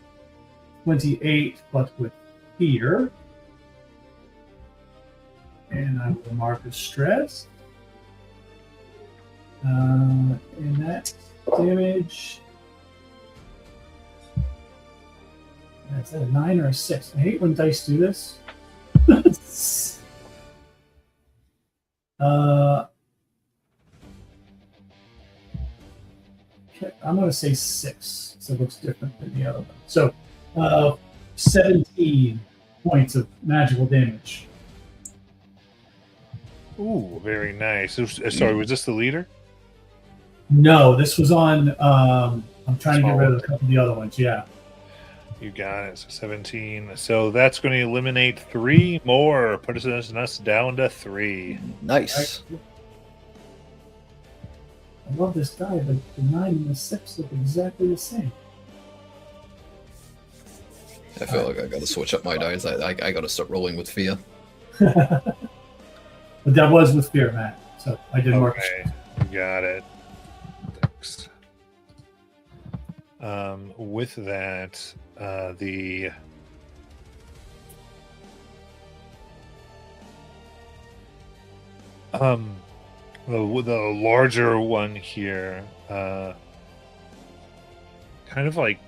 28, but with fear. And I will mark a stress. And that damage. Is that a 9 or a 6? I hate when dice do this. I'm going to say 6, so it looks different than the other one. So, 17 points of magical damage. Ooh, very nice. Sorry, was this the leader? No, this was on. I'm trying to get rid of a couple of the other ones. Yeah. You got it. So 17. So that's going to eliminate 3 more, put us down to 3. Nice. I love this guy, but the 9 and the 6 look exactly the same. I feel like I gotta switch up my dice. I gotta start rolling with fear. But that was with fear, Matt. So I did work. Okay, got it. Thanks. With that, the the larger one here, kind of like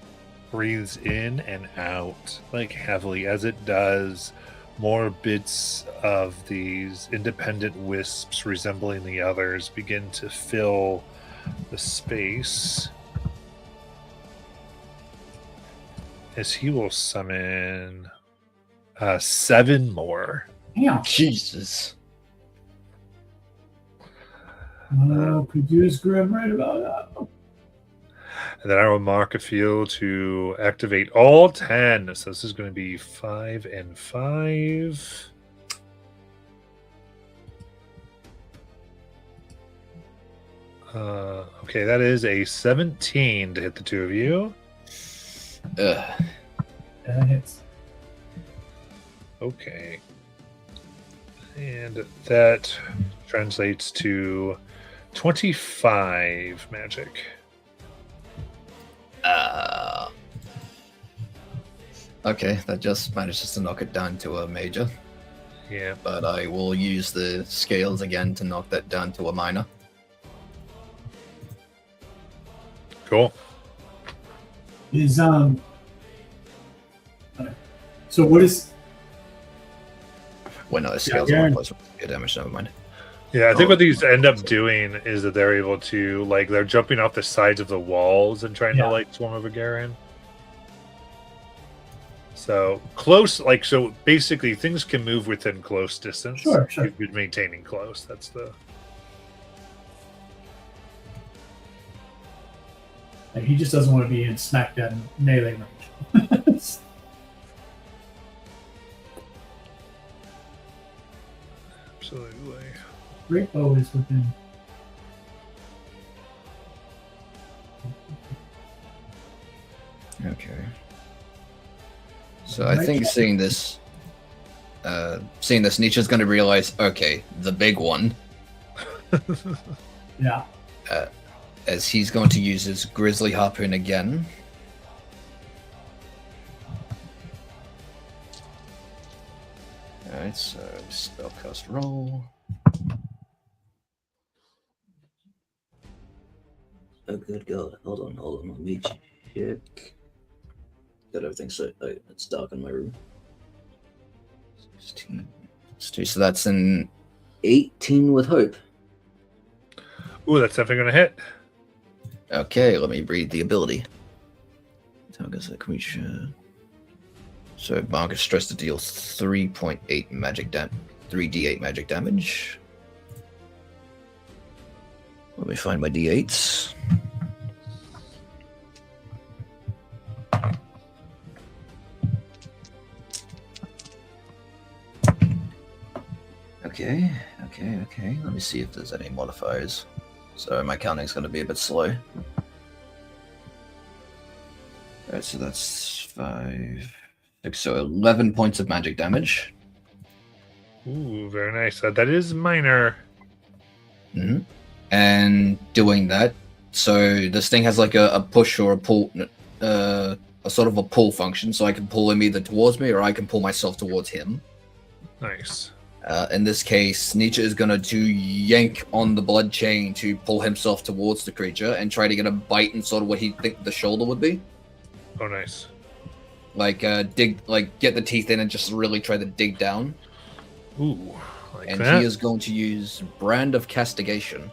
breathes in and out like heavily. As it does, more bits of these independent wisps resembling the others begin to fill the space, as he will summon 7 more. Damn. Jesus. Oh, could use Grim right about that. And then I will mark a field to activate all 10. So this is going to be 5 and 5. Okay, that is a 17 to hit the two of you. Ugh. That hits. Okay. And that translates to 25 magic. Okay, that just manages to knock it down to a major, Yeah. but I will use the scales again to knock that down to a minor. Cool. Is So what is? Well, no, the scales yeah. are plus damage. Never mind. Yeah, I think what these end up doing is that they're able to, like, they're jumping off the sides of the walls and trying Yeah. to, like, swarm over Garen. So close, like, so basically things can move within close distance. Sure. You've been maintaining close. That's the. Like, he just doesn't want to be in smackdown melee range. Absolutely. Great bow is within. Okay. So I think seeing this, Nietzsche's going to realize, okay, the big one, Yeah. as he's going to use his Grizzly Harpoon again. Alright, so spellcast roll. Oh, good God. Hold on. Let me check. Got everything so it's dark in my room. 16. So that's an 18 with hope. Ooh, that's definitely going to hit. okay. Let me read the ability. Targets that creature. So Marcus stress to deal 3.8 magic 3d8 magic damage. Let me find my d8s. Okay. Let me see if there's any modifiers. So my counting's going to be a bit slow. Alright, so that's 5, 6, so 11 points of magic damage. Ooh, very nice. That is minor. Mm-hmm. And doing that, so this thing has like a push or a pull, a sort of a pull function, so I can pull him either towards me or I can pull myself towards him. Nice. In this case, Nietzsche is going to yank on the blood chain to pull himself towards the creature and try to get a bite in sort of what he'd think the shoulder would be. Oh, nice. Like, get the teeth in and just really try to dig down. Ooh, like And that. he is going to use Brand of Castigation.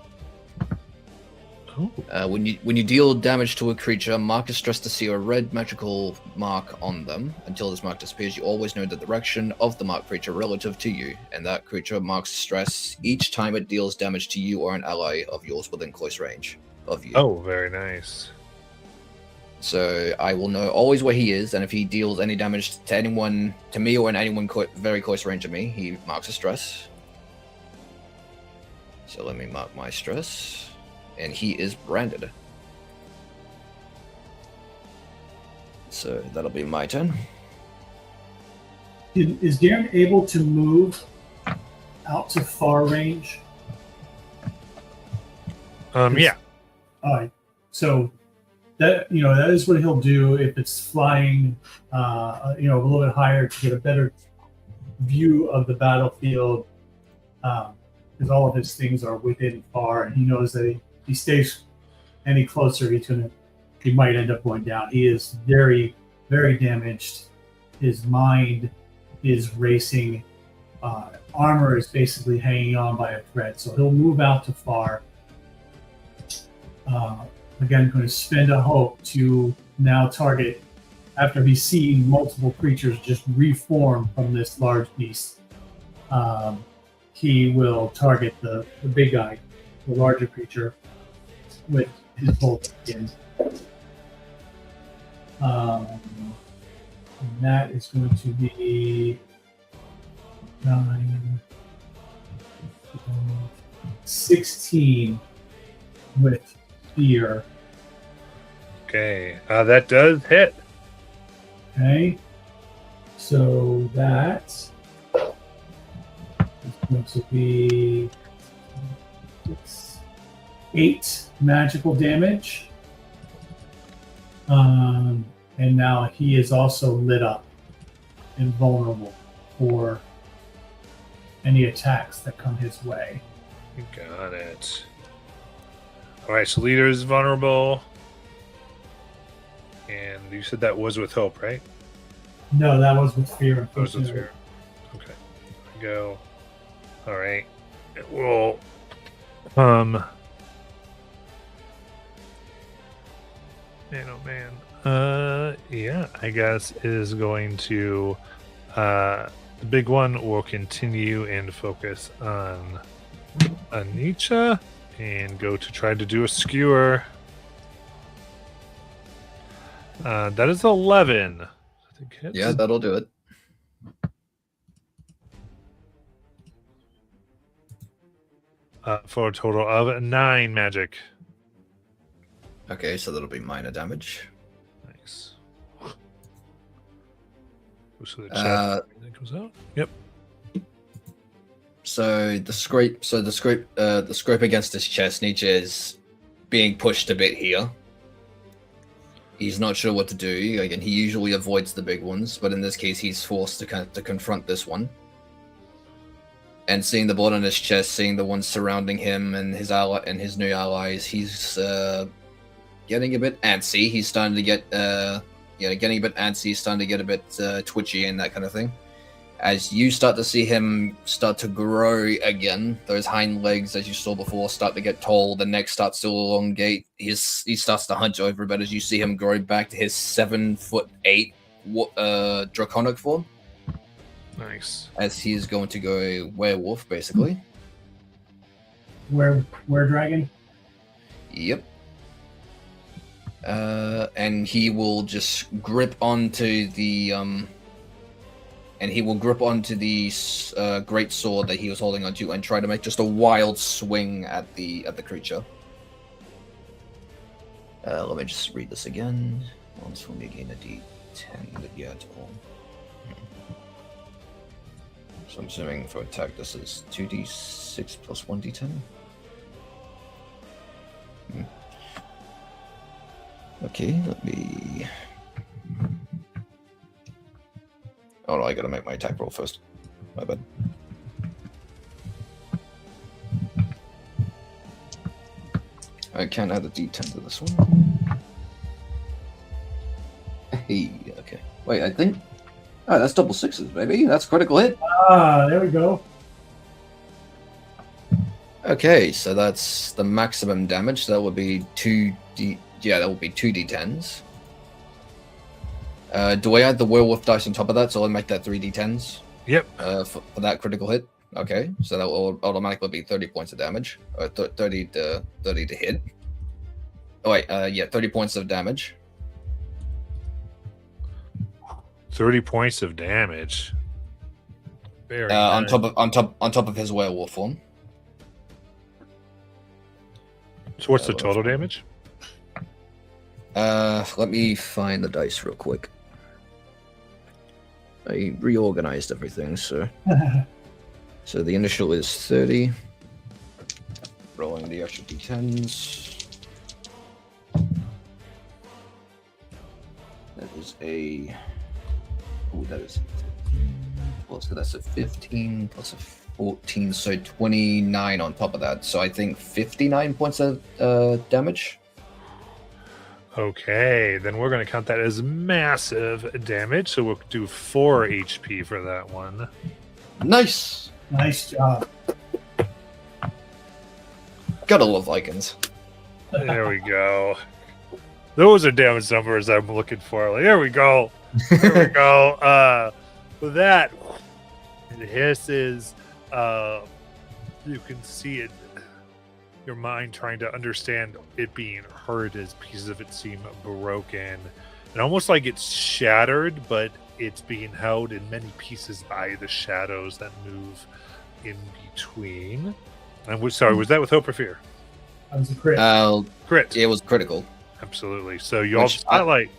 Ooh. When you deal damage to a creature, mark a stress to see a red magical mark on them. Until this mark disappears, you always know the direction of the marked creature relative to you, and that creature marks stress each time it deals damage to you or an ally of yours within close range of you. Oh, very nice. So I will know always where he is, and if he deals any damage to anyone, to me or in anyone very close range of me, he marks a stress. So let me mark my stress. and he is branded. So that'll be my turn. Is Darren able to move out to far range? Yeah. All right. So that that is what he'll do if it's flying, a little bit higher to get a better view of the battlefield. Because all of his things are within far, and he knows that if he stays any closer, he might end up going down. He is very, very damaged. His mind is racing. Armor is basically hanging on by a thread, so he'll move out to far. Again, going to spend a hope to now target, after he's seen multiple creatures just reform from this large beast. He will target the big guy, the larger creature, with his bolt again. And that is going to be 9, 16 with fear. Okay. That does hit. Okay. So that is going to be 8 magical damage. And now he is also lit up and vulnerable for any attacks that come his way. Got it. All right, so leader is vulnerable. And you said that was with hope, right? No, that was with fear. That was with fear. Okay. Go. All right. It will man, oh man. Yeah, I guess it is going to the big one will continue and focus on Anisha and go to try to do a skewer. That is 11. I think hits. Yeah, that'll do it. For a total of 9 magic. Okay, so that'll be minor damage. Nice. So the chat that goes out. Yep. So the scrape against his chest, Nietzsche is being pushed a bit here. He's not sure what to do. Again, he usually avoids the big ones, but in this case, he's forced to confront this one. And seeing the blood on his chest, seeing the ones surrounding him and his new allies, he's getting a bit antsy. He's starting to get getting a bit antsy. He's starting to get a bit twitchy and that kind of thing. As you start to see him start to grow again, those hind legs, as you saw before, start to get tall. The neck starts to elongate. He starts to hunch over a bit as you see him grow back to his 7'8" draconic form. Nice. As he's going to go werewolf, basically. Where dragon? Yep. And he will just grip onto the great sword that he was holding onto and try to make just a wild swing at the creature. Let me just read this again. Once when we gain a D10, yeah, it's all. So I'm assuming for attack this is 2d6 plus 1d10. Okay, let me... Oh no, I gotta make my attack roll first. My bad. I can't add a d10 to this one. Hey, okay. Wait, I think... Oh, that's double sixes, baby. That's critical hit. Ah, there we go. Okay, so that's the maximum damage. That would be 2d... Yeah, that would be 2d10s. Do I add the werewolf dice on top of that, so I'll make that 3d10s? Yep. For that critical hit? Okay, so that will automatically be 30 points of damage. Or 30 to hit. Oh, wait, yeah, 30 points of damage. 30 points of damage. Very on nice. top of his werewolf form. So what's the total damage? Let me find the dice real quick. I reorganized everything, so the initial is 30. Rolling the extra d10s. That is a. Oh, that is. So that's a 15 plus a 14, so 29 on top of that. So I think 59 points of damage. Okay, then we're going to count that as massive damage. So we'll do 4 HP for that one. Nice. Nice job. Gotta love Vikings. There we go. Those are damage numbers I'm looking for. Like, there we go. There we go. With that, it hisses. You can see it. Your mind trying to understand it being hurt as pieces of it seem broken, and almost like it's shattered, but it's being held in many pieces by the shadows that move in between. And was that with hope or fear? That was a crit. Crit. It was critical. Absolutely. So you all Which spotlight.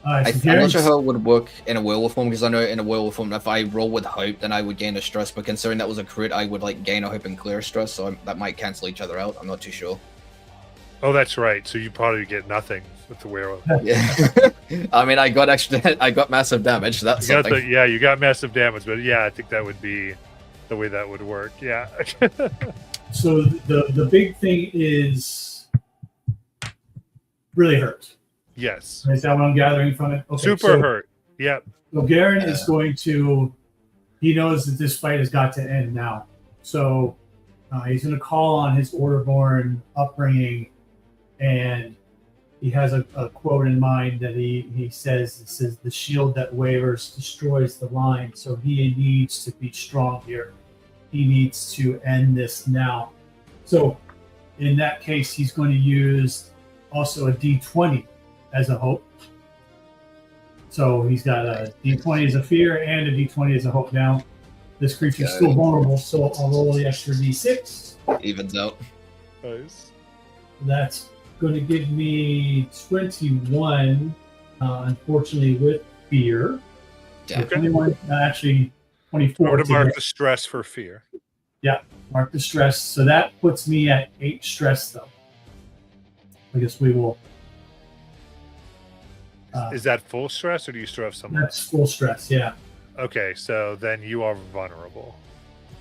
All right, so I'm not Garen's- sure how it would work in a werewolf form, because I know in a werewolf form, if I roll with hope, then I would gain a stress. But considering that was a crit, I would like gain a hope and clear stress, so that might cancel each other out. I'm not too sure. Oh, that's right. So you probably get nothing with the werewolf. Yeah, I mean, I got massive damage. So that's You got something. you got massive damage, but yeah, I think that would be the way that would work. Yeah. So the big thing is really hurt. Yes. Is that what I'm gathering from it? Okay, Super so, hurt. Yep. So Garen is going to. He knows that this fight has got to end now. So he's going to call on his Orderborn upbringing, and he has a quote in mind that he says, "The shield that wavers destroys the line." So he needs to be strong here. He needs to end this now. So in that case, he's going to use also a D20 as a hope. So he's got a D20 as a fear and a D20 as a hope now. This creature is still vulnerable, so I'll roll the extra D6. Evens out. Nice. That's going to give me 21, unfortunately, with fear. Yeah. So 21, actually 24. Or to to mark hit. the stress for fear. Mark the stress. So that puts me at 8 stress, though. I guess we will. Is that full stress, or do you still have something? That's full stress, yeah. Okay, so then you are vulnerable.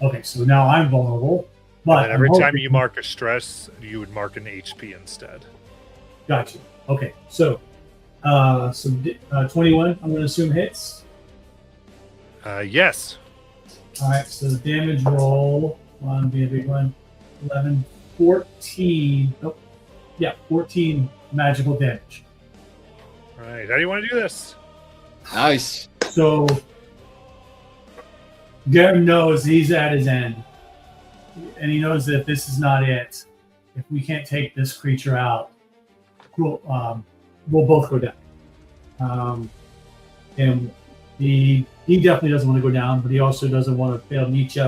Okay, so now I'm vulnerable. But And every I'm time hoping- you mark a stress, you would mark an HP instead. Gotcha. Okay, so 21, I'm going to assume hits. Yes. All right, so the damage roll, one be a big one, 11, 14. Oh, yeah, 14 magical damage. All right. How do you want to do this? Nice. So Garen knows he's at his end, and he knows that this is not it. If we can't take this creature out, we'll both go down. And he definitely doesn't want to go down, but he also doesn't want to fail Nietzsche.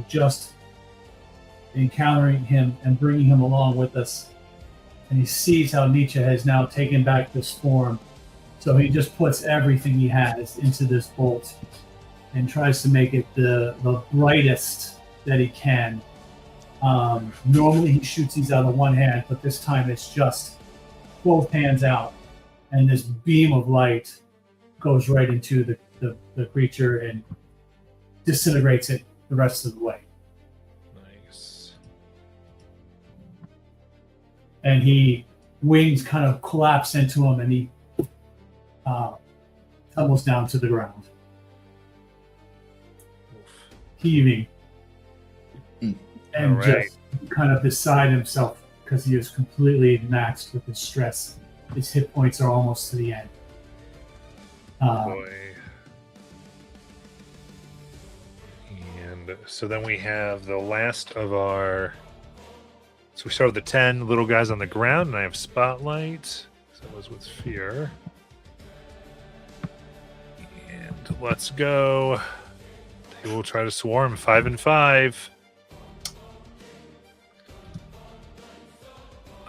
Just encountering him and bringing him along with us. And he sees how Nietzsche has now taken back this form. So he just puts everything he has into this bolt and tries to make it the brightest that he can. Normally he shoots these out of one hand, but this time it's just both hands out. And this beam of light goes right into the creature and disintegrates it the rest of the way. Nice. And wings kind of collapse into him, and he tumbles down to the ground, heaving, and All right. just kind of beside himself because he is completely maxed with his stress. His hit points are almost to the end. Boy. And so then we have the last of our. So we start with the 10 little guys on the ground, and I have Spotlight. So that was with Fear. And let's go. They will try to swarm 5 and 5.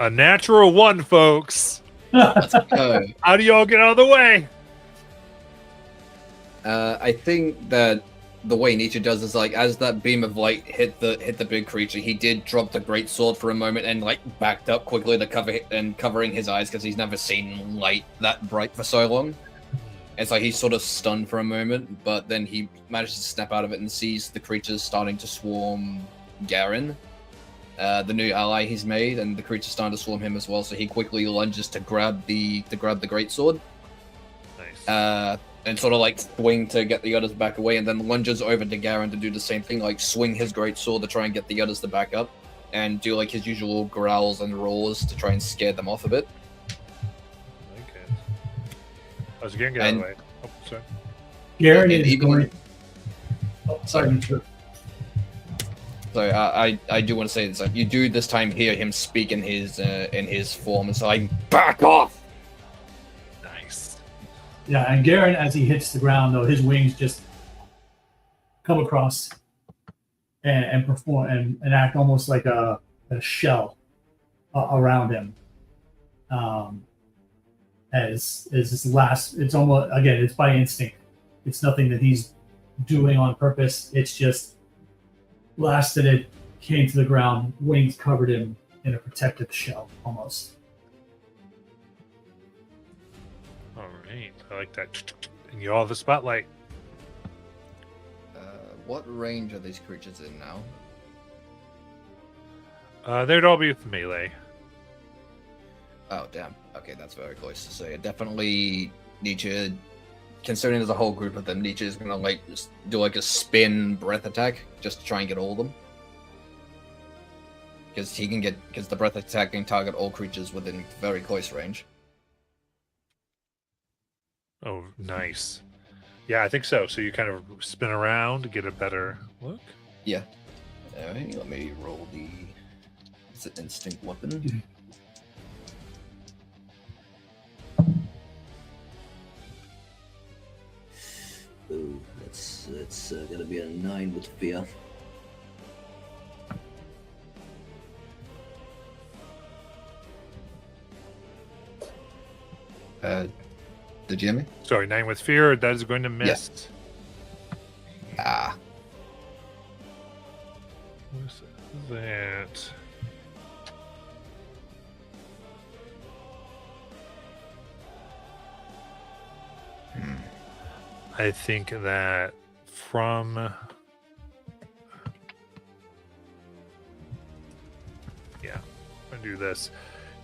A natural 1, folks. Let's go. How do y'all get out of the way? I think that the way Nietzsche does is like as that beam of light hit the big creature, he did drop the great sword for a moment and like backed up quickly to covering his eyes because he's never seen light that bright for so long. It's like he's sort of stunned for a moment, but then he manages to snap out of it and sees the creatures starting to swarm Garen, the new ally he's made, and the creature's starting to swarm him as well. So he quickly lunges to grab the great sword. Nice. And sort of like swing to get the others back away, and then lunges over to Garen to do the same thing, like swing his great sword to try and get the others to back up, and do like his usual growls and roars to try and scare them off a bit. Okay. I was getting out of the way. Oh, sorry. Garen And is even- going. Oh, sorry. Mitchell. So I do want to say this: like, you do this time hear him speak in his form, and so like back off. Nice. Yeah, and Garen, as he hits the ground, though, his wings just come across and perform and act almost like a shell around him. As his last, it's almost, again, it's by instinct. It's nothing that he's doing on purpose. It's just last that it came to the ground, wings covered him in a protective shell almost. All right. I like that. And you all have the spotlight. What range are these creatures in now? They'd all be with melee. Oh, damn. Okay, that's very close. So yeah, definitely Nietzsche, considering there's a whole group of them, Nietzsche is going to like just do like a spin breath attack just to try and get all of them. Because the breath attack can target all creatures within very close range. Oh, nice. Yeah, I think so. So you kind of spin around to get a better look. Yeah. Alright, let me roll the... It's an instinct weapon. Ooh, that's gonna be a 9 with fear. Did you hear me? Sorry, 9 with fear. That is going to miss. Ah. What is that? I think that from I'm gonna do this.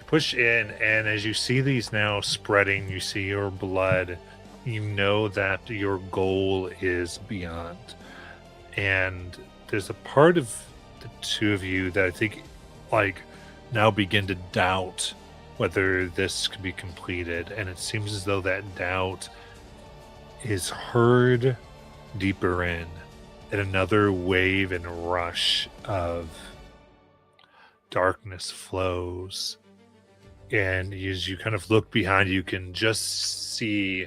Push in, and as you see these now spreading, you see your blood, you know that your goal is beyond. And there's a part of the two of you that I think like now begin to doubt whether this could be completed, and it seems as though that doubt is heard deeper in, and another wave and rush of darkness flows. And as you kind of look behind you, can just see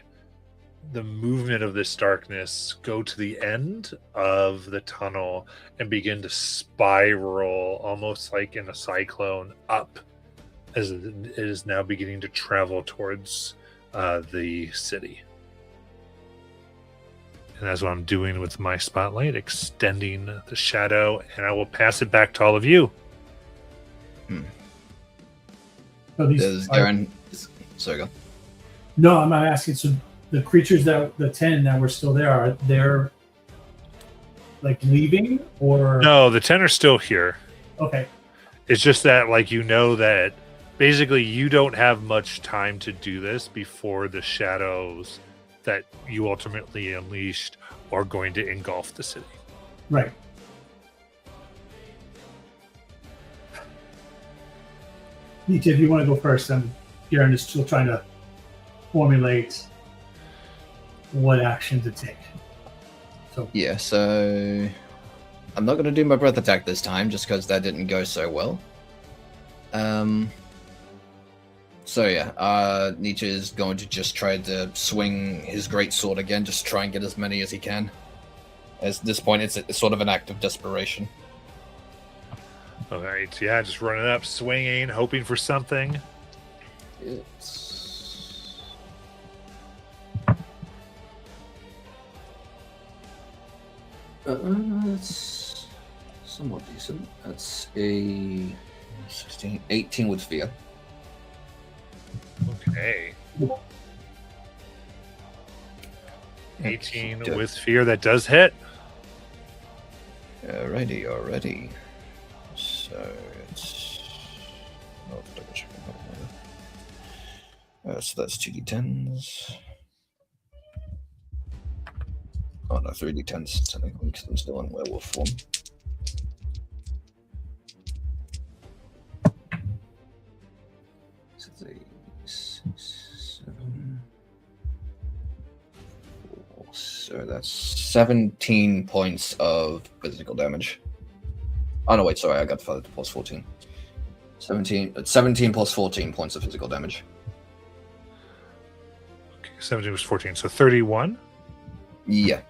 the movement of this darkness go to the end of the tunnel and begin to spiral almost like in a cyclone up as it is now beginning to travel towards the city. And that's what I'm doing with my spotlight, extending the shadow, and I will pass it back to all of you. So these Does are- Garen... Sorry, go. No, I'm not asking. So the creatures the 10 that were still there, they're like leaving or No, the 10 are still here. okay. It's just that, like, you know that basically you don't have much time to do this before the shadows that you ultimately unleashed are going to engulf the city. Right. Nietzsche, if you want to go first, and Garen is still trying to formulate what action to take. So Yeah, so... I'm not going to do my breath attack this time, just because that didn't go so well. So yeah, Nietzsche is going to just try to swing his great sword again, just try and get as many as he can. At this point, it's sort of an act of desperation. All right, yeah, just running up, swinging, hoping for something. It's somewhat decent. That's a 16, 18 with fear. Okay. 18 Good. with fear, that does hit. Alrighty. So it's double check. So that's 2d10s. Oh no, 3d10s technically because I'm still in werewolf form. So it's a 6, 7, 4. So that's 17 points of physical damage. Oh no, wait, sorry, I got plus 14. 17 plus 14 points of physical damage. Okay, 17 was 14, so 31. Yeah.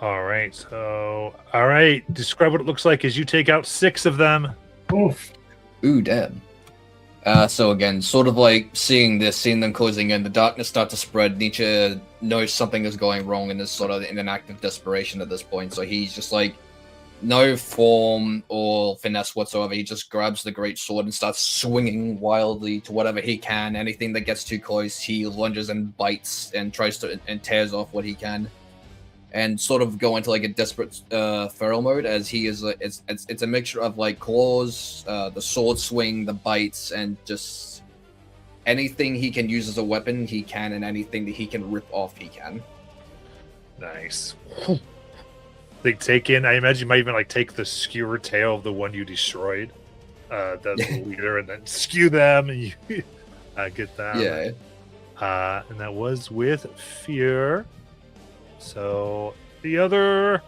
All right, describe what it looks like as you take out 6 of them. Oof. Ooh, damn. So again, sort of like seeing them closing in, the darkness start to spread. Nietzsche knows something is going wrong and is sort of in an act of desperation at this point. So he's just like, no form or finesse whatsoever. He just grabs the great sword and starts swinging wildly to whatever he can. Anything that gets too close, he lunges and bites and tries to and tears off what he can. And sort of go into like a desperate feral mode, as he is. It's a mixture of like claws, the sword swing, the bites, and just anything he can use as a weapon, he can, and anything that he can rip off, he can. Nice. They take in, I imagine you might even like take the skewer tail of the one you destroyed, that's the leader, and then skew them, and you get them. Yeah. And that was with fear. So the other,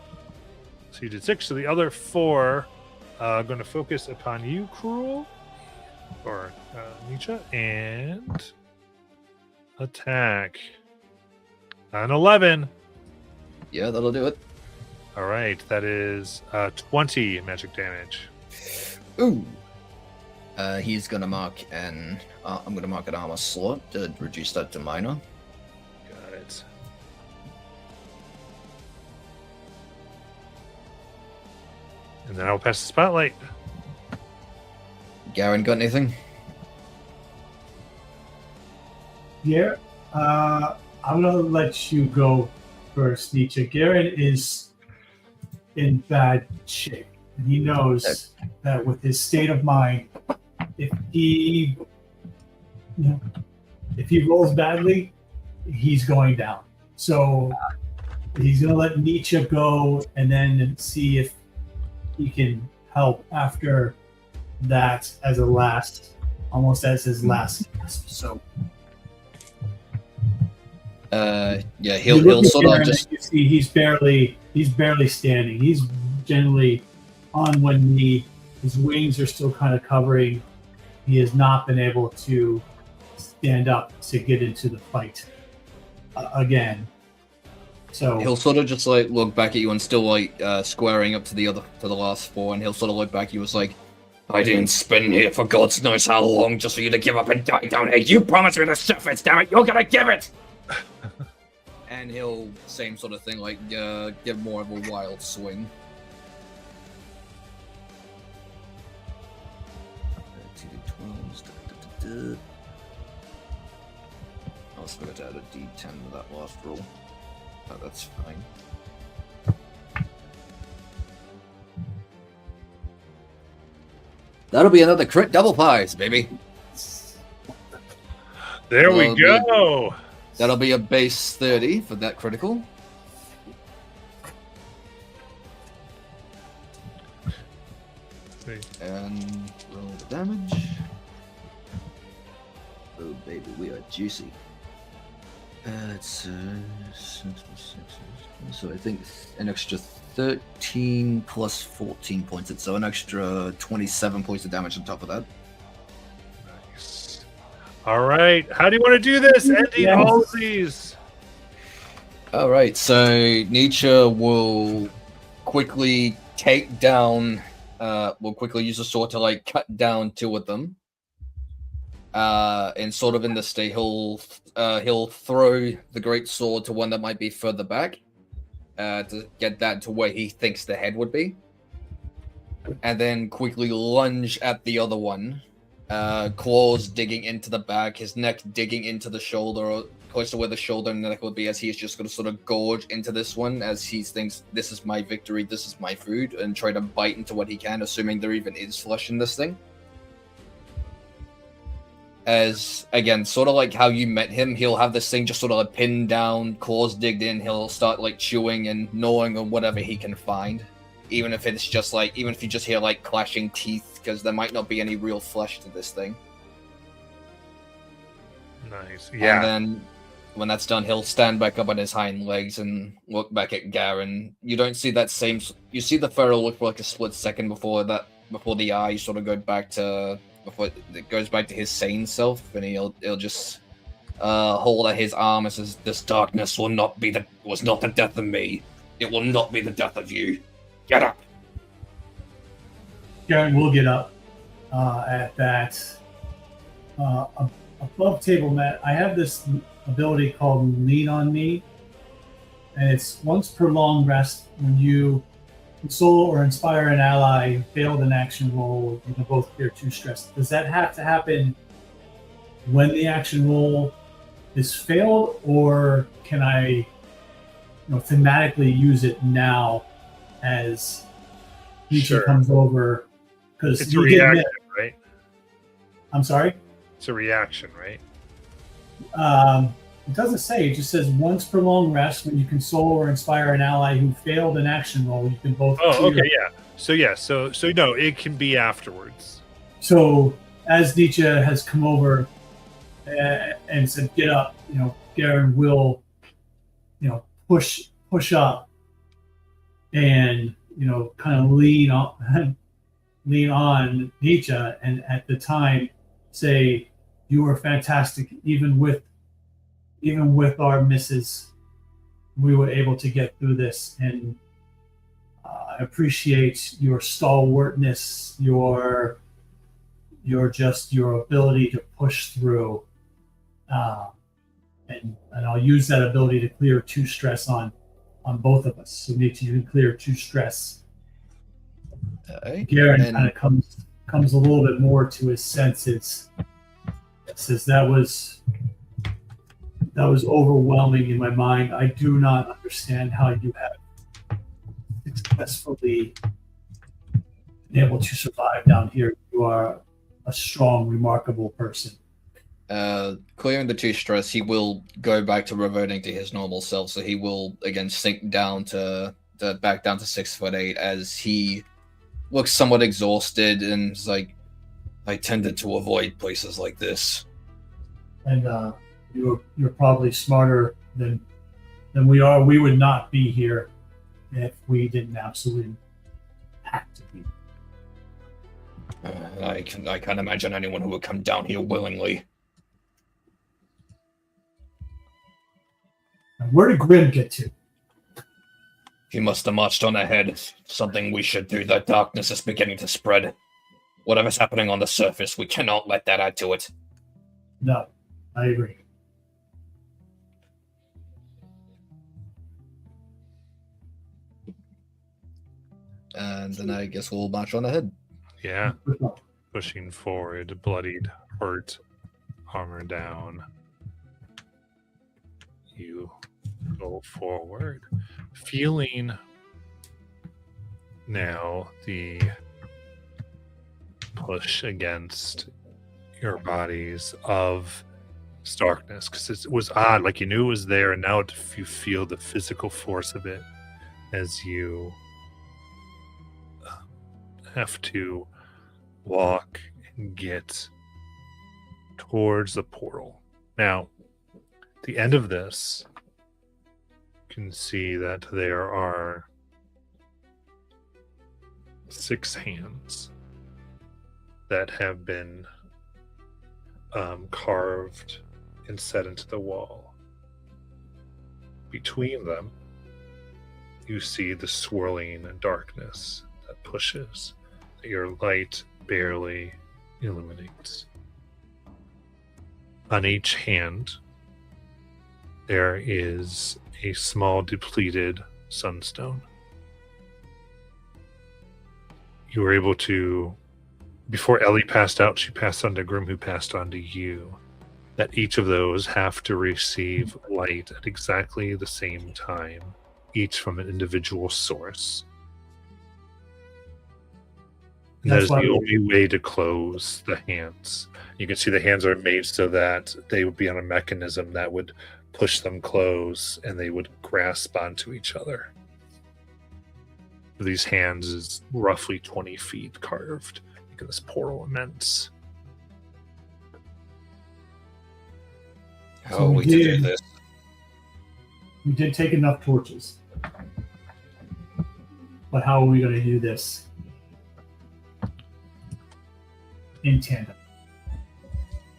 so you did 6. So the other 4 are going to focus upon you, Cruel, or Nietzsche, and attack. An 11. Yeah, that'll do it. All right, that is 20 magic damage. Ooh. He's gonna mark an. I'm gonna mark an armor slot to reduce that to minor. Got it. And then I'll pass the spotlight. Garen, got anything? Yeah. I'm gonna let you go first, Nietzsche. Garrett is in bad shape. And he knows that with his state of mind, if he rolls badly, he's going down. So he's gonna let Nietzsche go and then see if he can help after that as a last, almost as his last gasp. So yeah, he'll sort of just. You see, he's barely standing. He's generally on one knee. His wings are still kind of covering. He has not been able to stand up to get into the fight again. So He'll sort of just like look back at you and still like squaring up to the last 4, and he'll sort of look back at you as like, I didn't spend here for God knows how long just for you to give up and die down here. You promised me the surface, damn it! You're gonna give it. And he'll same sort of thing, like give more of a wild swing. 2d12s. I was going to add a d10 to that last roll. Oh, that's fine. That'll be another crit double pies, baby. There we Well, go. That'll be a base 30 for that critical. And roll the damage. Oh baby, we are juicy. It's 6 plus 6. So I think an extra 13 plus 14 points. So an extra 27 points of damage on top of that. Nice. All right. How do you want to do this? Ending Yes. all of these. All right. So Nietzsche will quickly take down will quickly use a sword to like cut down two of them. And sort of in the state, he'll throw the great sword to one that might be further back, to get that to where he thinks the head would be, and then quickly lunge at the other one. Claws digging into the back, his neck digging into the shoulder, or close to where the shoulder and neck would be, as he's just going to sort of gorge into this one as he thinks, this is my victory, this is my food, and try to bite into what he can, assuming there even is flesh in this thing. As, again, sort of like how you met him, he'll have this thing just sort of like pinned down, claws digged in, he'll start like chewing and gnawing on whatever he can find. Even if it's just like, even if you just hear like clashing teeth, because there might not be any real flesh to this thing. Nice. Yeah. And then when that's done, he'll stand back up on his hind legs and look back at Garen. You don't see that same. You see the furrow look for like a split second before the eyes sort of go back to, before it goes back to his sane self, and he'll just hold at his arm and says, "This darkness was not the death of me. It will not be the death of you. Get up." Garen will get up at that. Above table mat, I have this ability called Lean on Me, and it's once per long rest. When you console or inspire an ally who failed an action roll, you can both clear 2 stress. Does that have to happen when the action roll is failed, or can I, thematically use it now as Nietzsche comes over? Because it's a reaction, right? I'm sorry? It's a reaction, right? It doesn't say. It just says once per long rest, when you console or inspire an ally who failed an action roll, you can both. Oh, okay, yeah. So no, it can be afterwards. So as Nietzsche has come over and said, "Get up," Garen will, push up and kind of lean on Nietzsche, and at the time say, "You were fantastic, even with our misses, we were able to get through this, and I appreciate your stalwartness, your ability to push through, and I'll use that ability to clear 2 stress on both of us. So Nietzsche, you can clear 2 stress." Garen kind of comes a little bit more to his senses. Says that was overwhelming in my mind. I do not understand how you have successfully been able to survive down here. You are a strong, remarkable person. Clearing the 2 stress, he will go back to reverting to his normal self. So he will again sink down back down to 6'8" as he looks somewhat exhausted and is like, "I tended to avoid places like this." And you're probably smarter than we are. We would not be here if we didn't absolutely have to be. I can't imagine anyone who would come down here willingly. And where did Grim get to? He must have marched on ahead. Something we should do. The darkness is beginning to spread. Whatever's happening on the surface, we cannot let that add to it. No, I agree. And then I guess we'll march on ahead. Yeah. Pushing forward, bloodied, hurt, armor down. You go forward, feeling now the push against your bodies of darkness, because it was odd, like you knew it was there, and now you feel the physical force of it as you have to walk and get towards the portal. Now, at the end of this, you can see that there are 6 hands that have been carved and set into the wall. Between them, you see the swirling darkness that pushes that your light barely illuminates. On each hand, there is a small depleted sunstone. You were able to, before Ellie passed out, she passed on to Grim, who passed on to you, that each of those have to receive light at exactly the same time, each from an individual source. And that is the only way to close the hands. You can see the hands are made so that they would be on a mechanism that would push them close and they would grasp onto each other. These hands is roughly 20 feet carved. Look at this portal immense. How are we to do this? We did take enough torches. But how are we going to do this in tandem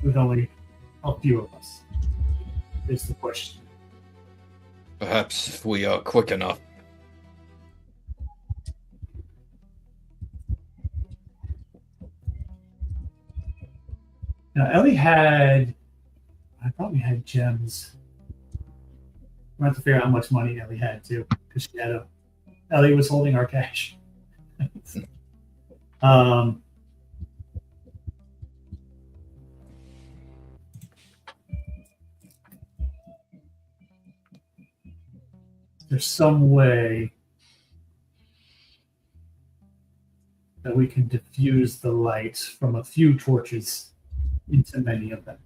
with only a few of us? Is the question. Perhaps if we are quick enough. Now, I thought we had gems. We have to figure out how much money Ellie had too, because Ellie was holding our cash. There's some way that we can diffuse the light from a few torches into many of them.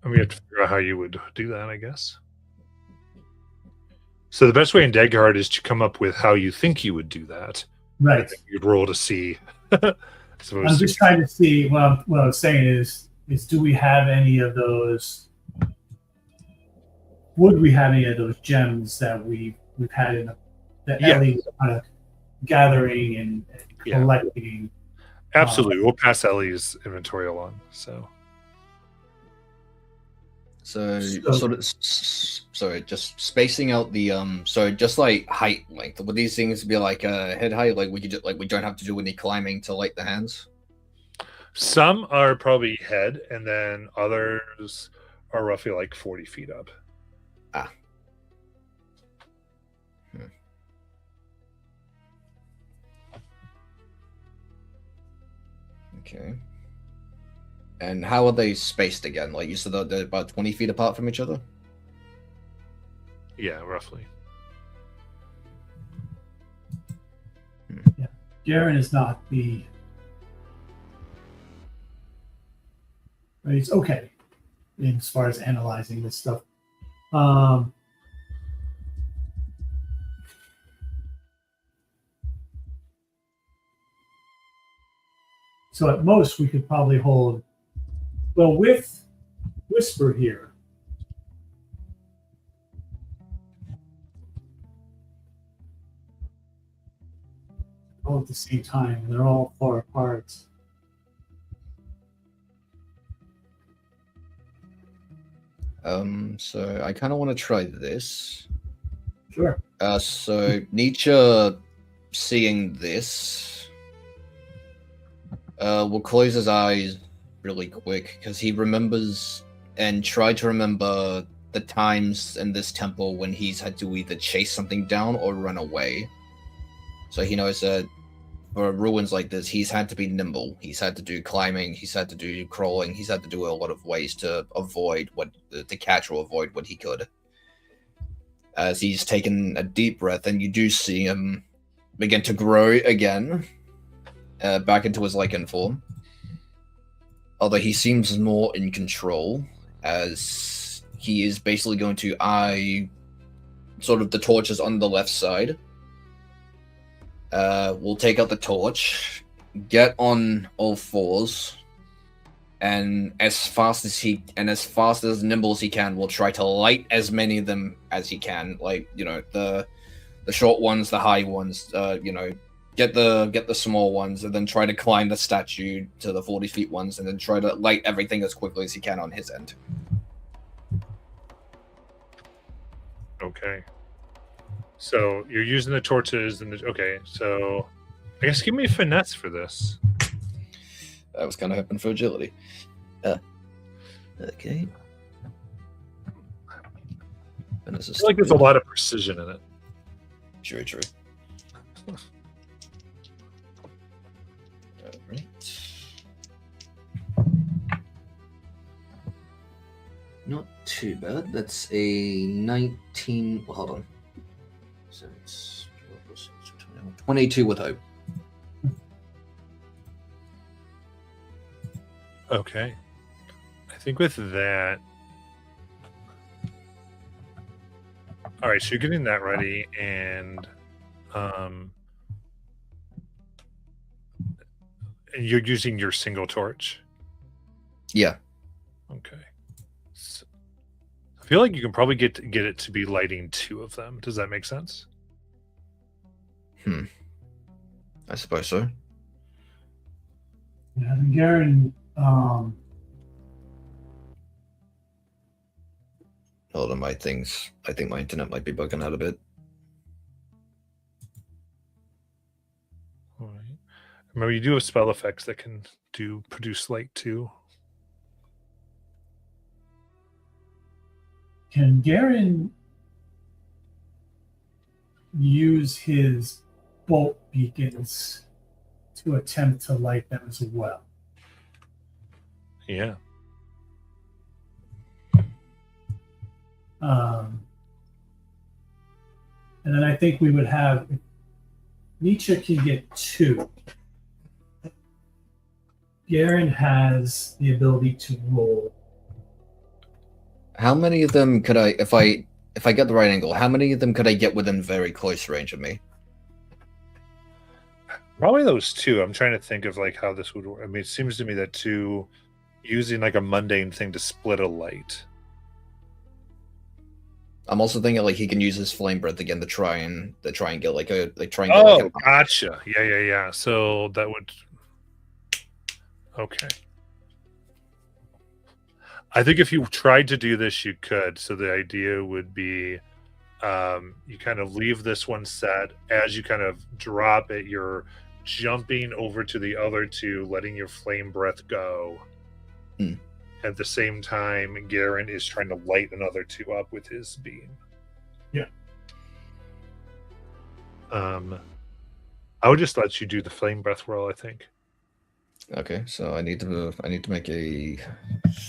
And we have to figure out how you would do that, I guess. So the best way in Deadguard is to come up with how you think you would do that. Right. You'd roll to see. I'm just trying to see. What I was saying is do we have any of those? Would we have any of those gems that we've had Ellie was kind of gathering and collecting? Absolutely, we'll pass Ellie's inventory along. So just spacing out the just like height length. Would these things be like head height? Like we don't have to do any climbing to light the hands? some are probably head, and then others are roughly like 40 feet up. Okay. And how are they spaced again? Like you said, they're about 20 feet apart from each other? Yeah, roughly. Yeah. Garen is not the... But he's okay as far as analyzing this stuff. So at most, we could probably hold... Well, with Whisper here, all at the same time, and they're all far apart. So I kind of want to try this. Sure. So Nietzsche, seeing this, will close his eyes really quick because he remembers and tried to remember the times in this temple when he's had to either chase something down or run away. So he knows that for ruins like this, he's had to be nimble. He's had to do climbing. He's had to do crawling. He's had to do a lot of ways to avoid to catch or avoid what he could. As he's taken a deep breath, and you do see him begin to grow again, back into his Lycan form. Although he seems more in control, as he is basically going to eye sort of the torches on the left side. We'll take out the torch, get on all fours, and as fast as nimble as he can, we'll try to light as many of them as he can. Like, the short ones, the high ones, Get the small ones, and then try to climb the statue to the 40 feet ones, and then try to light everything as quickly as he can on his end. Okay. So you're using the torches and okay. So I guess give me a finesse for this. I was kind of hoping for agility. Okay. And this I is feel like there's a lot of precision in it. true. Alright. Not too bad. That's a 19. Well, hold on. So it's 22 with hope. Okay. I think with that. All right, so you're getting that ready, and you're using your single torch. Yeah. Okay. So, I feel like you can probably get it to be lighting 2 of them. Does that make sense? I suppose so. Yeah, and Garen, Hold on, my things. I think my internet might be bugging out a bit. All right. Remember, you do have spell effects that can produce light too. can Garen use his bolt beacons to attempt to light them as well? Yeah. And then I think we would have Nietzsche can get 2. Garen has the ability to roll. How many of them could I, if I get the right angle, how many of them could I get within very close range of me? Probably those 2. I'm trying to think of like how this would work. I mean, it seems to me that 2 using like a mundane thing to split a light. I'm also thinking like he can use his flame breath again to try and get like a Oh, gotcha. Yeah. So that would. Okay. I think if you tried to do this, you could. So the idea would be you kind of leave this one set. As you kind of drop it, you're jumping over to the other 2, letting your flame breath go. At the same time, Garen is trying to light another 2 up with his beam. Yeah. I would just let you do the flame breath roll, I think. Okay, so I need to make a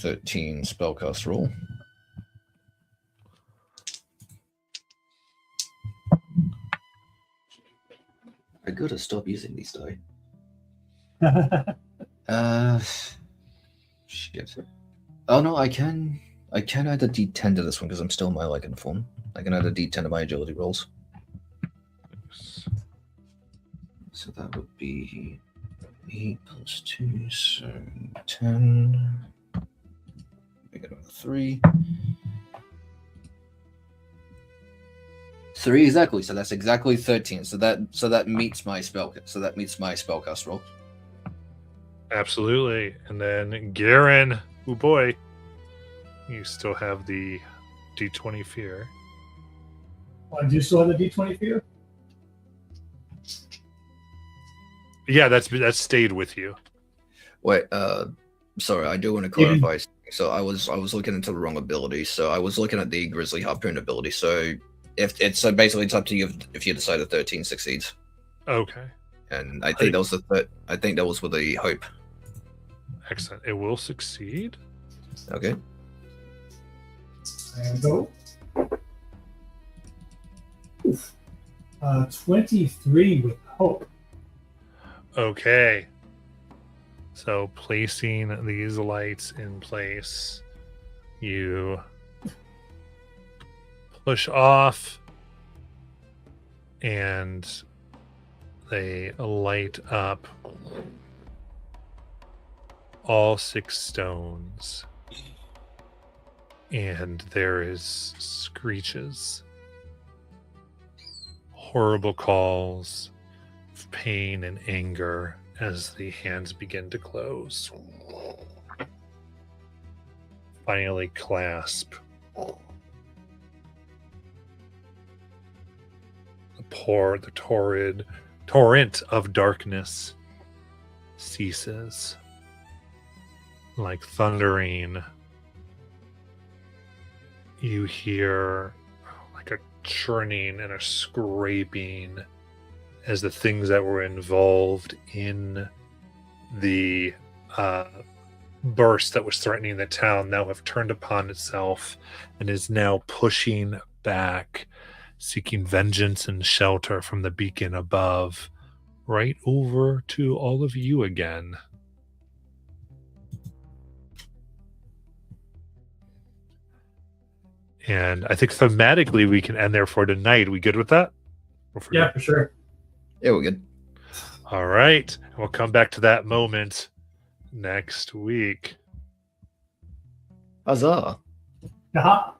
13 spellcast roll. I gotta stop using these die. Shit. Oh no, I can add a D10 to this one because I'm still in my Lycan form. I can add a D10 to my agility rolls. So that would be 8 plus 2, so 10. We got another 3. 3 exactly. So that's exactly 13. So that meets my spellcast roll. Absolutely. And then Garen, oh boy, you still have the D20 fear. Oh, do you still have the D20 fear? Yeah, that's stayed with you. Wait, sorry, I do want to clarify. So I was looking into the wrong ability. So I was looking at the Grizzly Harpoon ability. So basically it's up to you if you decide that 13 succeeds. Okay. And I think that was I think that was with the hope. Excellent. It will succeed. Okay. There we go. 23 with hope. Okay. So placing these lights in place, you push off and they light up all 6 stones. And there is screeches, horrible calls, of pain and anger as the hands begin to close. Finally clasp. The torrent of darkness ceases. Like thundering, you hear like a churning and a scraping as the things that were involved in the burst that was threatening the town now have turned upon itself and is now pushing back, seeking vengeance and shelter from the beacon above, right over to all of you again. And I think thematically we can end there for tonight. We good with that? Yeah, for sure. Yeah, we're good. All right. We'll come back to that moment next week. Huzzah. Aha.